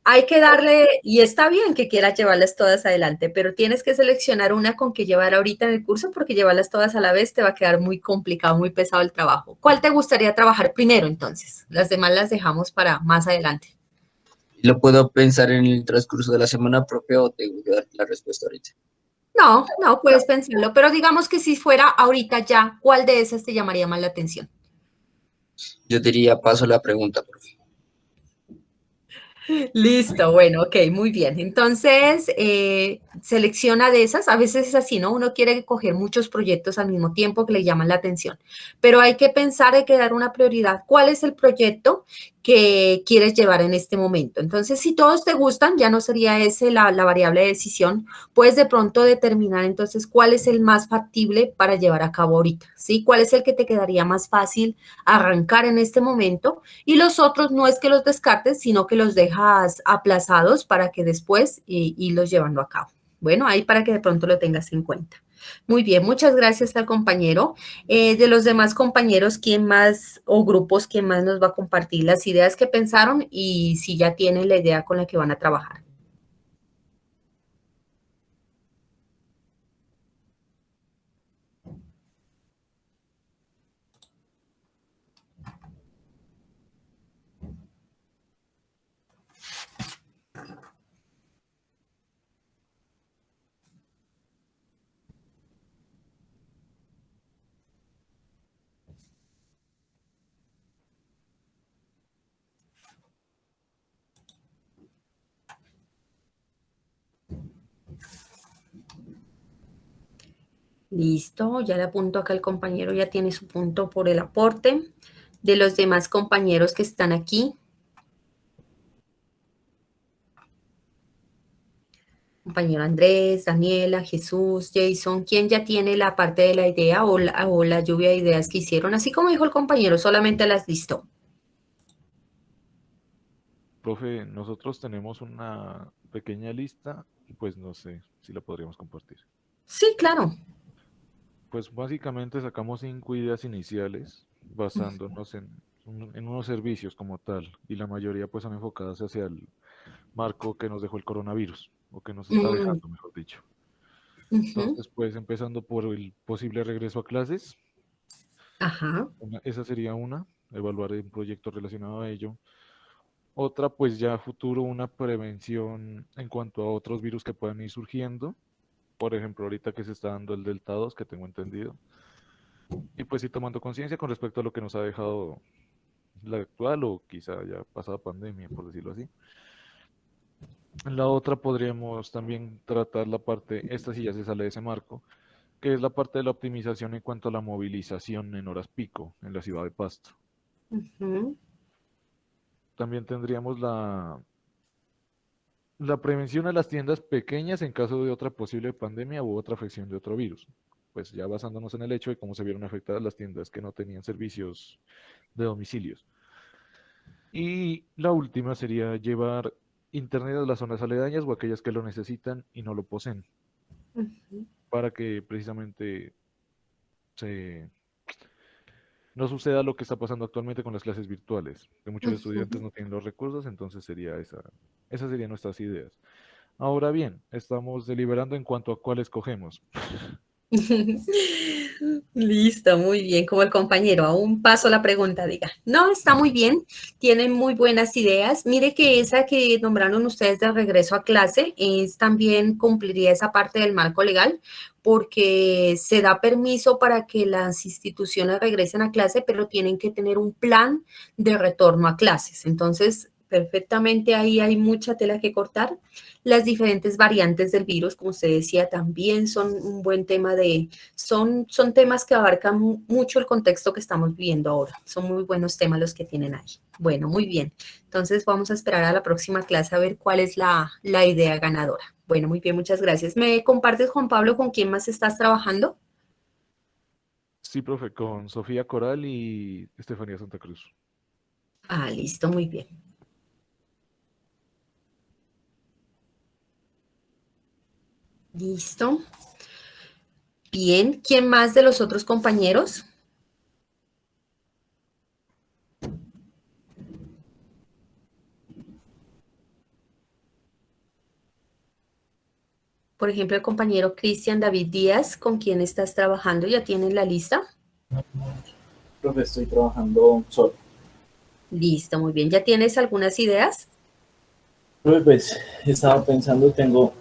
hay que darle, y está bien que quieras llevarlas todas adelante, pero tienes que seleccionar una con que llevar ahorita en el curso porque llevarlas todas a la vez te va a quedar muy complicado, muy pesado el trabajo. ¿Cuál te gustaría trabajar primero entonces? Las demás las dejamos para más adelante. ¿Lo puedo pensar en el transcurso de la semana, profe, o tengo que dar la respuesta ahorita? No, puedes pensarlo, pero digamos que si fuera ahorita ya, ¿cuál de esas te llamaría más la atención? Yo diría, paso la pregunta, profe. Listo, bueno, ok, muy bien. Entonces, selecciona de esas, a veces es así, ¿no? Uno quiere coger muchos proyectos al mismo tiempo que le llaman la atención, pero hay que pensar, hay que dar una prioridad. ¿Cuál es el proyecto que quieres llevar en este momento? Entonces, si todos te gustan, ya no sería ese la variable de decisión, puedes de pronto determinar entonces cuál es el más factible para llevar a cabo ahorita, ¿sí? ¿Cuál es el que te quedaría más fácil arrancar en este momento? Y los otros no es que los descartes, sino que los dejas aplazados para que después irlos llevando a cabo. Bueno, ahí para que de pronto lo tengas en cuenta. Muy bien, muchas gracias al compañero. De los demás compañeros, ¿quién más o grupos, quién más nos va a compartir las ideas que pensaron y si ya tienen la idea con la que van a trabajar? Listo, ya le apunto acá el compañero, ya tiene su punto por el aporte. De los demás compañeros que están aquí. Compañero Andrés, Daniela, Jesús, Jason, ¿quién ya tiene la parte de la idea o la lluvia de ideas que hicieron? Así como dijo el compañero, solamente las listó. Profe, nosotros tenemos una pequeña lista, pues no sé si la podríamos compartir. Sí, claro. Pues básicamente sacamos 5 ideas iniciales basándonos en unos servicios como tal, y la mayoría pues son enfocadas hacia el marco que nos dejó el coronavirus, o que nos está Mm, dejando, mejor dicho. ujú, Entonces, pues empezando por el posible regreso a clases, ajá. esa sería una, evaluar un proyecto relacionado a ello. Otra, pues ya a futuro, una prevención en cuanto a otros virus que puedan ir surgiendo. Por ejemplo, ahorita que se está dando el Delta 2, que tengo entendido. Y pues ir tomando conciencia con respecto a lo que nos ha dejado la actual o quizá ya pasada pandemia, por decirlo así. En la otra podríamos también tratar la parte, esta sí ya se sale de ese marco, que es la parte de la optimización en cuanto a la movilización en horas pico en la ciudad de Pasto. Ujú, También tendríamos la prevención a las tiendas pequeñas en caso de otra posible pandemia u otra afección de otro virus. Pues ya basándonos en el hecho de cómo se vieron afectadas las tiendas que no tenían servicios de domicilios. Y la última sería llevar internet a las zonas aledañas o aquellas que lo necesitan y no lo poseen, ujú, para que precisamente se, no suceda lo que está pasando actualmente con las clases virtuales, que muchos estudiantes ujú. no tienen los recursos, entonces sería esas serían nuestras ideas. Ahora bien, estamos deliberando en cuanto a cuál escogemos. Listo, muy bien, como el compañero. Aún paso la pregunta, diga. No, está muy bien, tienen muy buenas ideas. Mire que esa que nombraron ustedes de regreso a clase es también cumpliría esa parte del marco legal porque se da permiso para que las instituciones regresen a clase, pero tienen que tener un plan de retorno a clases. Entonces, perfectamente ahí hay mucha tela que cortar. Las diferentes variantes del virus, como usted decía, también son un buen tema son temas que abarcan mucho el contexto que estamos viviendo ahora. Son muy buenos temas los que tienen ahí. Bueno, muy bien. Entonces vamos a esperar a la próxima clase a ver cuál es la idea ganadora. Bueno, muy bien, muchas gracias. ¿Me compartes, Juan Pablo, con quién más estás trabajando? Sí, profe, con Sofía Coral y Estefanía Santa Cruz. Ah, listo, muy bien. Listo. Bien, ¿quién más de los otros compañeros? Por ejemplo, el compañero Cristian David Díaz, ¿con quién estás trabajando? ¿Ya tienen la lista? Profe, estoy trabajando solo. Listo, muy bien. ¿Ya tienes algunas ideas? Profe, pues estaba pensando, tengo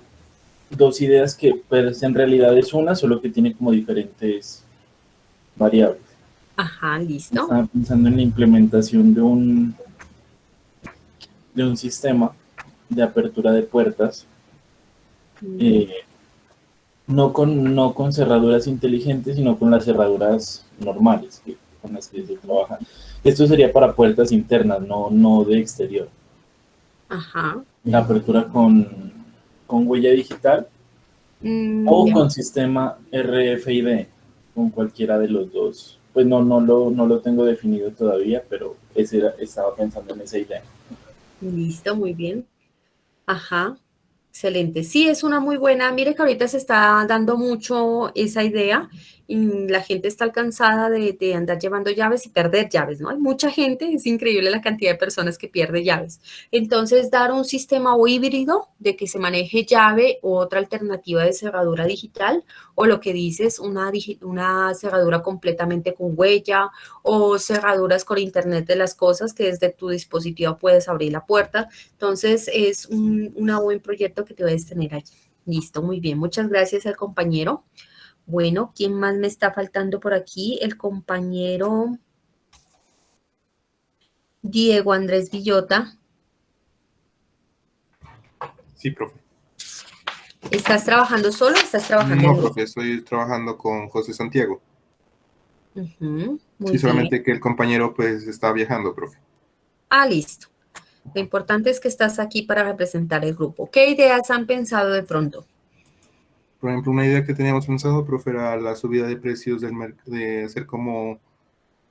dos ideas que pues en realidad es una, solo que tiene como diferentes variables. Ajá, listo. Estaba pensando en la implementación de un sistema de apertura de puertas eh, no con cerraduras inteligentes, sino con las cerraduras normales con las que se trabaja. Esto sería para puertas internas, no de exterior. Ajá. La apertura con huella digital o Ya. con sistema RFID, con cualquiera de los dos. Pues no lo tengo definido todavía, pero estaba pensando en esa idea. Listo, muy bien. Ajá. Excelente. Sí, es una muy buena. Mire que ahorita se está dando mucho esa idea y la gente está cansada de andar llevando llaves y perder llaves, ¿no? Hay mucha gente, es increíble la cantidad de personas que pierde llaves. Entonces, dar un sistema o híbrido de que se maneje llave o otra alternativa de cerradura digital o lo que dices, una cerradura completamente con huella o cerraduras con Internet de las cosas que desde tu dispositivo puedes abrir la puerta. Entonces, es un buen proyecto que te debes tener allí. Listo, muy bien. Muchas gracias al compañero. Bueno, ¿quién más me está faltando por aquí? El compañero Diego Andrés Villota. Sí, profe. ¿Estás trabajando solo o estás trabajando en No, grupo? profe, estoy trabajando con José Santiago. Muy Sí, bien. solamente que el compañero pues está viajando, profe. Ah, listo. Lo importante es que estás aquí para representar el grupo. ¿Qué ideas han pensado de pronto? Por ejemplo, una idea que teníamos pensado, profe, era la subida de precios de hacer como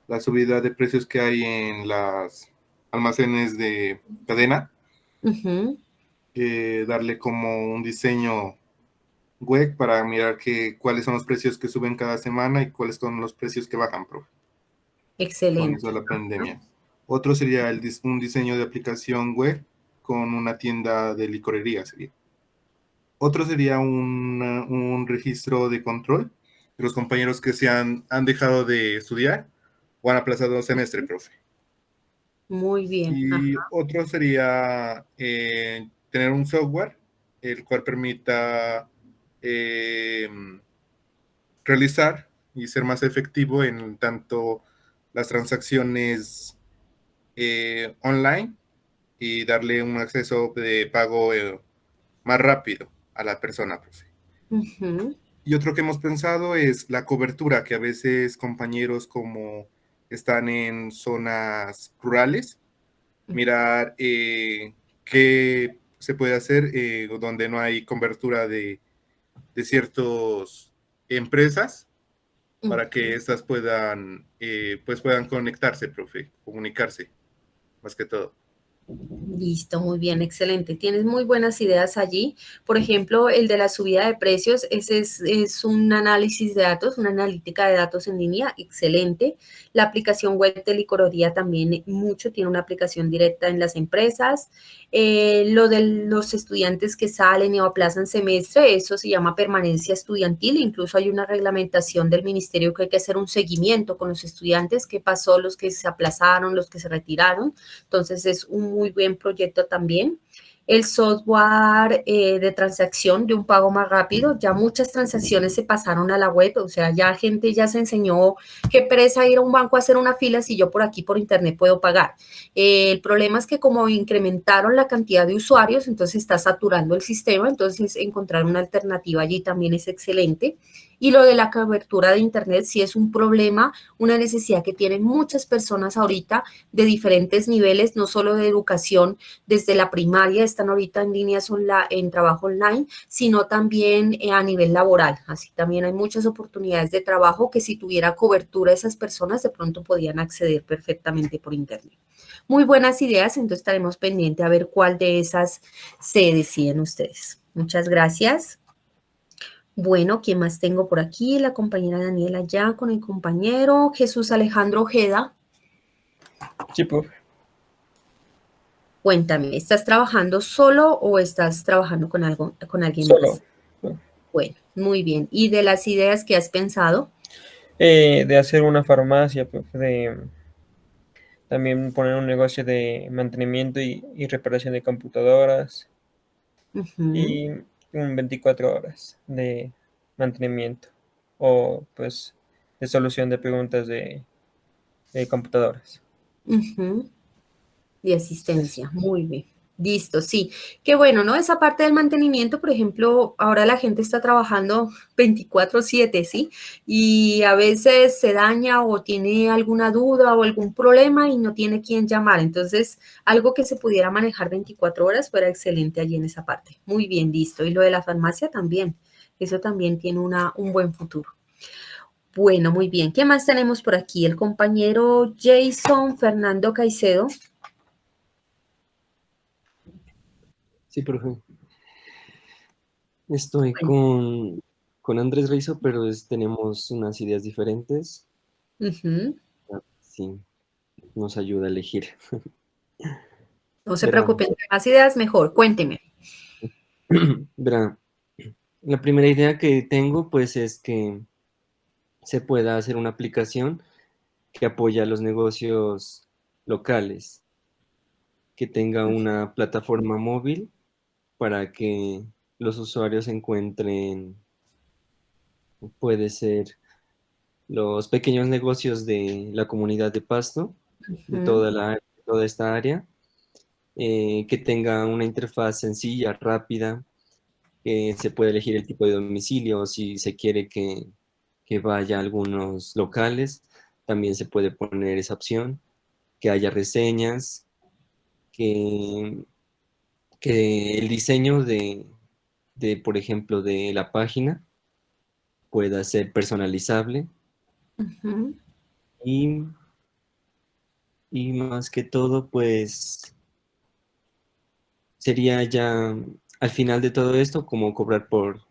la subida de precios que hay en las almacenes de cadena, Ujú, darle como un diseño web para mirar cuáles son los precios que suben cada semana y cuáles son los precios que bajan, profe, con eso excelente. de la pandemia. Otro sería un diseño de aplicación web con una tienda de licorería, sería. Otro sería un registro de control de los compañeros que han dejado de estudiar o han aplazado un semestre, profe. Muy bien. Y Ajá. otro sería tener un software el cual permita eh, realizar y ser más efectivo en tanto las transacciones online y darle un acceso de pago más rápido a la persona, profe. Ujú, Y otro que hemos pensado es la cobertura, que a veces compañeros como están en zonas rurales, mirar qué se puede hacer donde no hay cobertura de ciertas empresas para que ujú. estas puedan conectarse, profe, comunicarse, más que todo. Listo, muy bien, excelente. Tienes muy buenas ideas allí. Por ejemplo, el de la subida de precios, ese es un análisis de datos, una analítica de datos en línea, excelente. La aplicación web de licorería también mucho, tiene una aplicación directa en las empresas. Lo de los estudiantes que salen o aplazan semestre, eso se llama permanencia estudiantil. Incluso hay una reglamentación del ministerio que hay que hacer un seguimiento con los estudiantes, qué pasó, los que se aplazaron, los que se retiraron. Entonces es un muy buen proyecto también. El software de transacción de un pago más rápido, ya muchas transacciones se pasaron a la web, o sea, ya gente ya se enseñó qué pereza ir a un banco a hacer una fila si yo por aquí por internet puedo pagar. El problema es que como incrementaron la cantidad de usuarios, entonces está saturando el sistema, entonces encontrar una alternativa allí también es excelente. Y lo de la cobertura de internet sí es un problema, una necesidad que tienen muchas personas ahorita de diferentes niveles, no solo de educación, desde la primaria están ahorita en líneas en trabajo online, sino también a nivel laboral. Así también hay muchas oportunidades de trabajo que si tuviera cobertura esas personas de pronto podían acceder perfectamente por internet. Muy buenas ideas, entonces estaremos pendientes a ver cuál de esas se deciden ustedes. Muchas gracias. Bueno, ¿quién más tengo por aquí? La compañera Daniela ya con el compañero Jesús Alejandro Ojeda. Sí, profe. Cuéntame, ¿estás trabajando solo o estás trabajando con alguien Solo. más? Bueno, muy bien. ¿Y de las ideas que has pensado? De hacer una farmacia, profe, de también poner un negocio de mantenimiento y reparación de computadoras Ujú, y un 24 horas de mantenimiento o pues de solución de preguntas de computadoras. ujú. De asistencia, muy bien. Listo, sí. Qué bueno, ¿no? Esa parte del mantenimiento, por ejemplo, ahora la gente está trabajando 24/7, ¿sí? Y a veces se daña o tiene alguna duda o algún problema y no tiene quién llamar. Entonces, algo que se pudiera manejar 24 horas fuera excelente allí en esa parte. Muy bien, listo. Y lo de la farmacia también. Eso también tiene un buen futuro. Bueno, muy bien. ¿Qué más tenemos por aquí? El compañero Jason Fernando Caicedo. Sí, profe. Estoy con Andrés Rizo, pero tenemos unas ideas diferentes. Ujú. Sí, nos ayuda a elegir. No se Verá, preocupen, más ideas mejor. Cuénteme. verá, la primera idea que tengo, pues, es que se pueda hacer una aplicación que apoya a los negocios locales, que tenga una plataforma móvil para que los usuarios encuentren, puede ser, los pequeños negocios de la comunidad de Pasto, de Ujú, toda esta área, que tenga una interfaz sencilla, rápida, que se puede elegir el tipo de domicilio, si se quiere que vaya a algunos locales, también se puede poner esa opción, que haya reseñas, que, que el diseño por ejemplo, de la página pueda ser personalizable ujú. y, y más que todo, pues sería ya al final de todo esto como cobrar por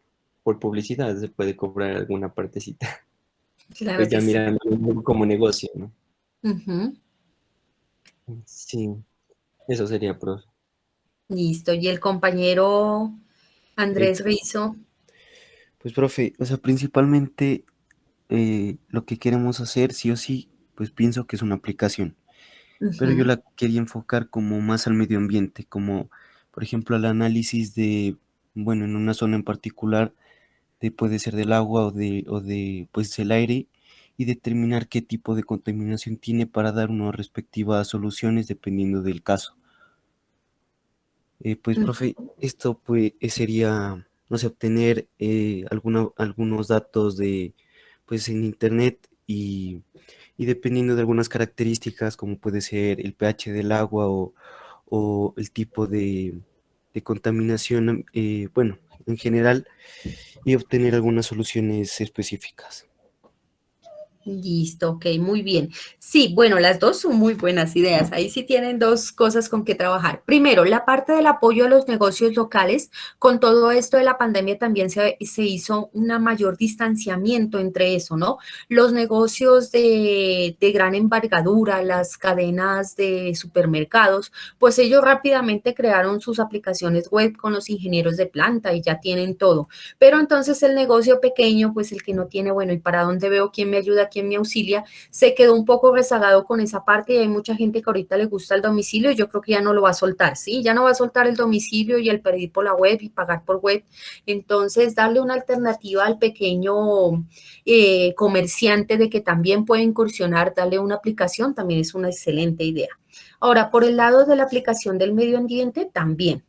publicidad, se puede cobrar alguna partecita, Claro pues que ya sí. mirando como negocio, ¿no? Ujú. Sí, eso sería, profe. Listo. Y el compañero Ok, Andrés Rizo. pues profe, o sea, principalmente lo que queremos hacer, sí o sí, pues pienso que es una aplicación, pero yo Ujú, la quería enfocar como más al medio ambiente, como por ejemplo al análisis de, bueno, en una zona en particular, puede ser del agua o de pues el aire, y determinar qué tipo de contaminación tiene para dar unas respectivas soluciones dependiendo del caso. Pues, profe, esto pues sería, no sé, obtener algunos datos pues, en internet y dependiendo de algunas características, como puede ser el pH del agua o el tipo de contaminación, bueno, en general, y obtener algunas soluciones específicas. Listo, ok, muy bien. Sí, bueno, las dos son muy buenas ideas. Ahí sí tienen dos cosas con que trabajar. Primero, la parte del apoyo a los negocios locales. Con todo esto de la pandemia también se hizo un mayor distanciamiento entre eso, ¿no? Los negocios de gran envergadura, las cadenas de supermercados, pues ellos rápidamente crearon sus aplicaciones web con los ingenieros de planta y ya tienen todo. Pero entonces el negocio pequeño, pues el que no tiene, bueno, ¿y para dónde veo quién me ayuda, quién me auxilia? Se quedó un poco rezagado con esa parte y hay mucha gente que ahorita le gusta el domicilio y yo creo que ya no lo va a soltar, ¿sí? Ya no va a soltar el domicilio y el pedir por la web y pagar por web. Entonces, darle una alternativa al pequeño comerciante de que también puede incursionar, darle una aplicación, también es una excelente idea. Ahora, por el lado de la aplicación del medio ambiente, también.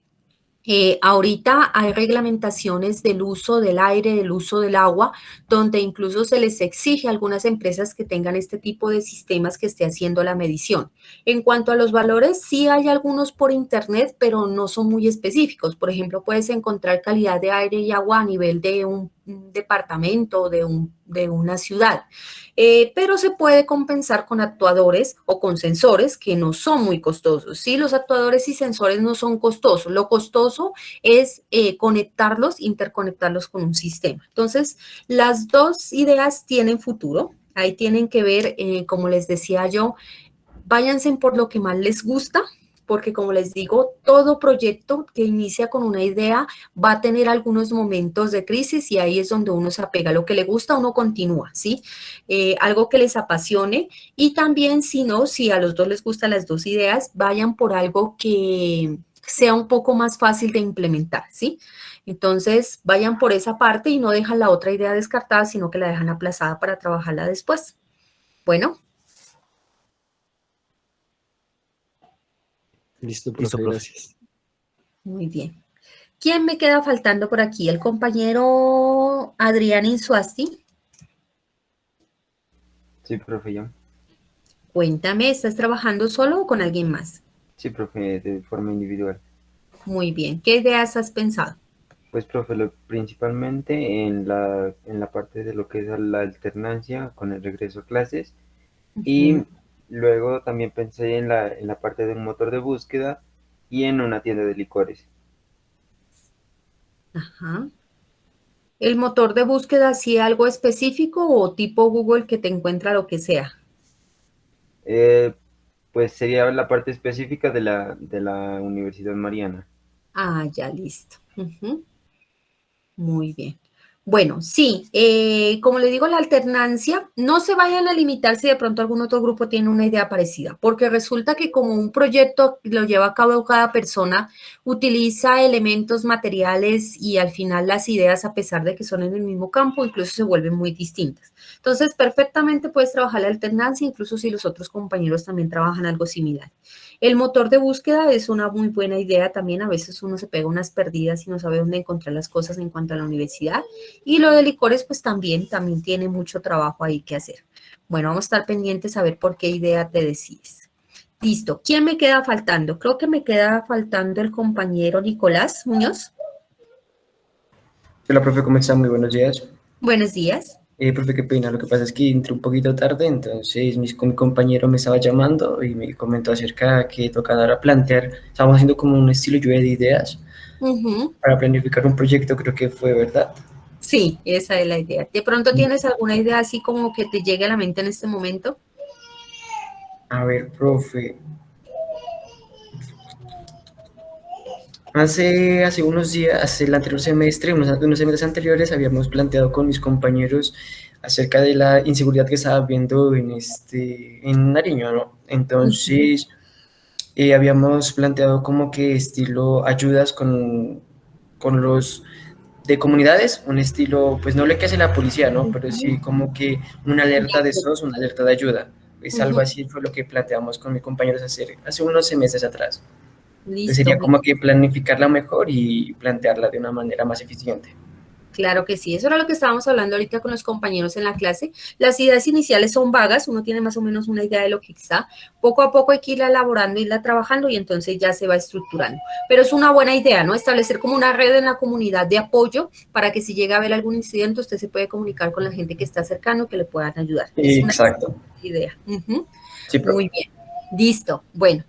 Ahorita hay reglamentaciones del uso del aire, del uso del agua, donde incluso se les exige a algunas empresas que tengan este tipo de sistemas que esté haciendo la medición. En cuanto a los valores, sí hay algunos por internet, pero no son muy específicos. Por ejemplo, puedes encontrar calidad de aire y agua a nivel de un departamento, de una ciudad. Pero se puede compensar con actuadores o con sensores que no son muy costosos. Sí, los actuadores y sensores no son costosos. Lo costoso es conectarlos, interconectarlos con un sistema. Entonces, las dos ideas tienen futuro. Ahí tienen que ver, como les decía yo, váyanse por lo que más les gusta, porque como les digo, todo proyecto que inicia con una idea va a tener algunos momentos de crisis y ahí es donde uno se apega a lo que le gusta, uno continúa, ¿sí? Algo que les apasione y también si no, si a los dos les gustan las dos ideas, vayan por algo que sea un poco más fácil de implementar, ¿sí? Entonces, vayan por esa parte y no dejan la otra idea descartada, sino que la dejan aplazada para trabajarla después. Bueno. Listo, Listo, profe, profe. gracias. Muy bien. ¿Quién me queda faltando por aquí? El compañero Adrián Insuasti. Sí, profe, yo. Cuéntame, ¿estás trabajando solo o con alguien más? Sí, profe, de forma individual. Muy bien. ¿Qué ideas has pensado? Pues, profe, principalmente en la parte de lo que es la alternancia con el regreso a clases. Y Ujú. luego también pensé en la parte de un motor de búsqueda y en una tienda de licores. Ajá. ¿El motor de búsqueda hacía algo específico o tipo Google que te encuentra lo que sea? Eh, pues sería la parte específica de la Universidad Mariana. Ah, ya listo. Ujú. Muy bien. Bueno, sí, como le digo, la alternancia, no se vayan a limitar si de pronto algún otro grupo tiene una idea parecida, porque resulta que como un proyecto lo lleva a cabo cada persona, utiliza elementos materiales y al final las ideas, a pesar de que son en el mismo campo, incluso se vuelven muy distintas. Entonces, perfectamente puedes trabajar la alternancia, incluso si los otros compañeros también trabajan algo similar. El motor de búsqueda es una muy buena idea también. A veces uno se pega unas perdidas y no sabe dónde encontrar las cosas en cuanto a la universidad. Y lo de licores, pues también tiene mucho trabajo ahí que hacer. Bueno, vamos a estar pendientes a ver por qué idea te decides. Listo. ¿Quién me queda faltando? Creo que me queda faltando el compañero Nicolás Muñoz. Hola, profe, ¿cómo está? Muy buenos días. Buenos días. Profe, qué pena, lo que pasa es que entré un poquito tarde, entonces mi compañero me estaba llamando y me comentó acerca de que tocaba ahora plantear, estábamos haciendo como un estilo lluvia de ideas Ujú. para planificar un proyecto, creo que fue, ¿verdad? Sí, esa es la idea. ¿De pronto tienes alguna idea así como que te llegue a la mente en este momento? A ver, profe, hace unos días, hace el anterior semestre, unos semestres anteriores, habíamos planteado con mis compañeros acerca de la inseguridad que estaba viendo en Nariño, ¿no? Ujú. Entonces, habíamos planteado como que estilo ayudas con los de comunidades, un estilo, pues no lo que hace la policía, ¿no? Pero sí como que una alerta de SOS, una alerta de ayuda. Es algo Ujú. así fue lo que planteamos con mis compañeros hace unos semestres atrás. Entonces Listo. sería como que planificarla mejor y plantearla de una manera más eficiente. Claro que sí, eso era lo que estábamos hablando ahorita con los compañeros en la clase. Las ideas iniciales son vagas, uno tiene más o menos una idea de lo que está. Poco a poco hay que irla elaborando, irla trabajando y entonces ya se va estructurando. Pero es una buena idea, ¿no? Establecer como una red en la comunidad de apoyo para que si llega a haber algún incidente, usted se puede comunicar con la gente que está cercano, que le puedan ayudar. Es una Exacto. idea. Ujú. Sí, profe. Muy bien. Listo. Bueno.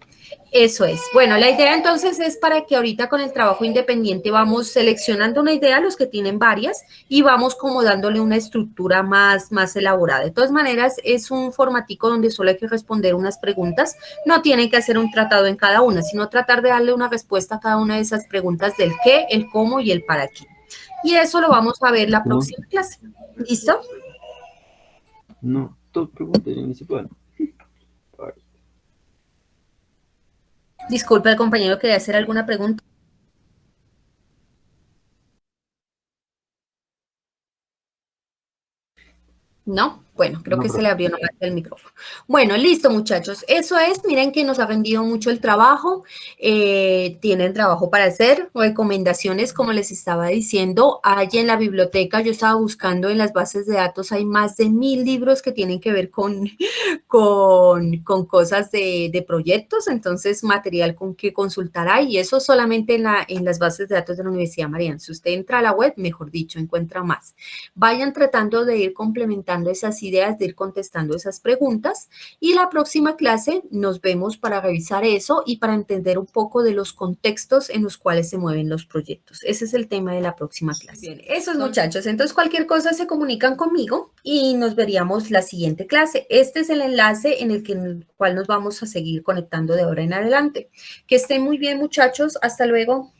Eso es. Bueno, la idea entonces es para que ahorita con el trabajo independiente vamos seleccionando una idea, los que tienen varias, y vamos como dándole una estructura más elaborada. De todas maneras, es un formatico donde solo hay que responder unas preguntas. No tienen que hacer un tratado en cada una, sino tratar de darle una respuesta a cada una de esas preguntas del qué, el cómo y el para qué. Y eso lo vamos a ver la No, próxima clase. ¿Listo? no, tú pregúntale, ni se puede. Disculpe, el compañero quería hacer alguna pregunta. ¿No? Bueno, creo No, que se le profe. abrió nomás el micrófono. Bueno, listo, muchachos. Eso es. Miren que nos ha rendido mucho el trabajo. Tienen trabajo para hacer. Recomendaciones, como les estaba diciendo, hay en la biblioteca. Yo estaba buscando en las bases de datos. Hay más de 1000 libros que tienen que ver con cosas de proyectos. Entonces, material con que consultar hay. Y eso solamente en las bases de datos de la Universidad Mariana. Si usted entra a la web, mejor dicho, encuentra más. Vayan tratando de ir complementando esas ideas, de ir contestando esas preguntas y la próxima clase nos vemos para revisar eso y para entender un poco de los contextos en los cuales se mueven los proyectos. Ese es el tema de la próxima clase. Bien, eso es, muchachos. Entonces cualquier cosa se comunican conmigo y nos veríamos la siguiente clase. Este es el enlace en el cual nos vamos a seguir conectando de ahora en adelante. Que estén muy bien, muchachos. Hasta luego.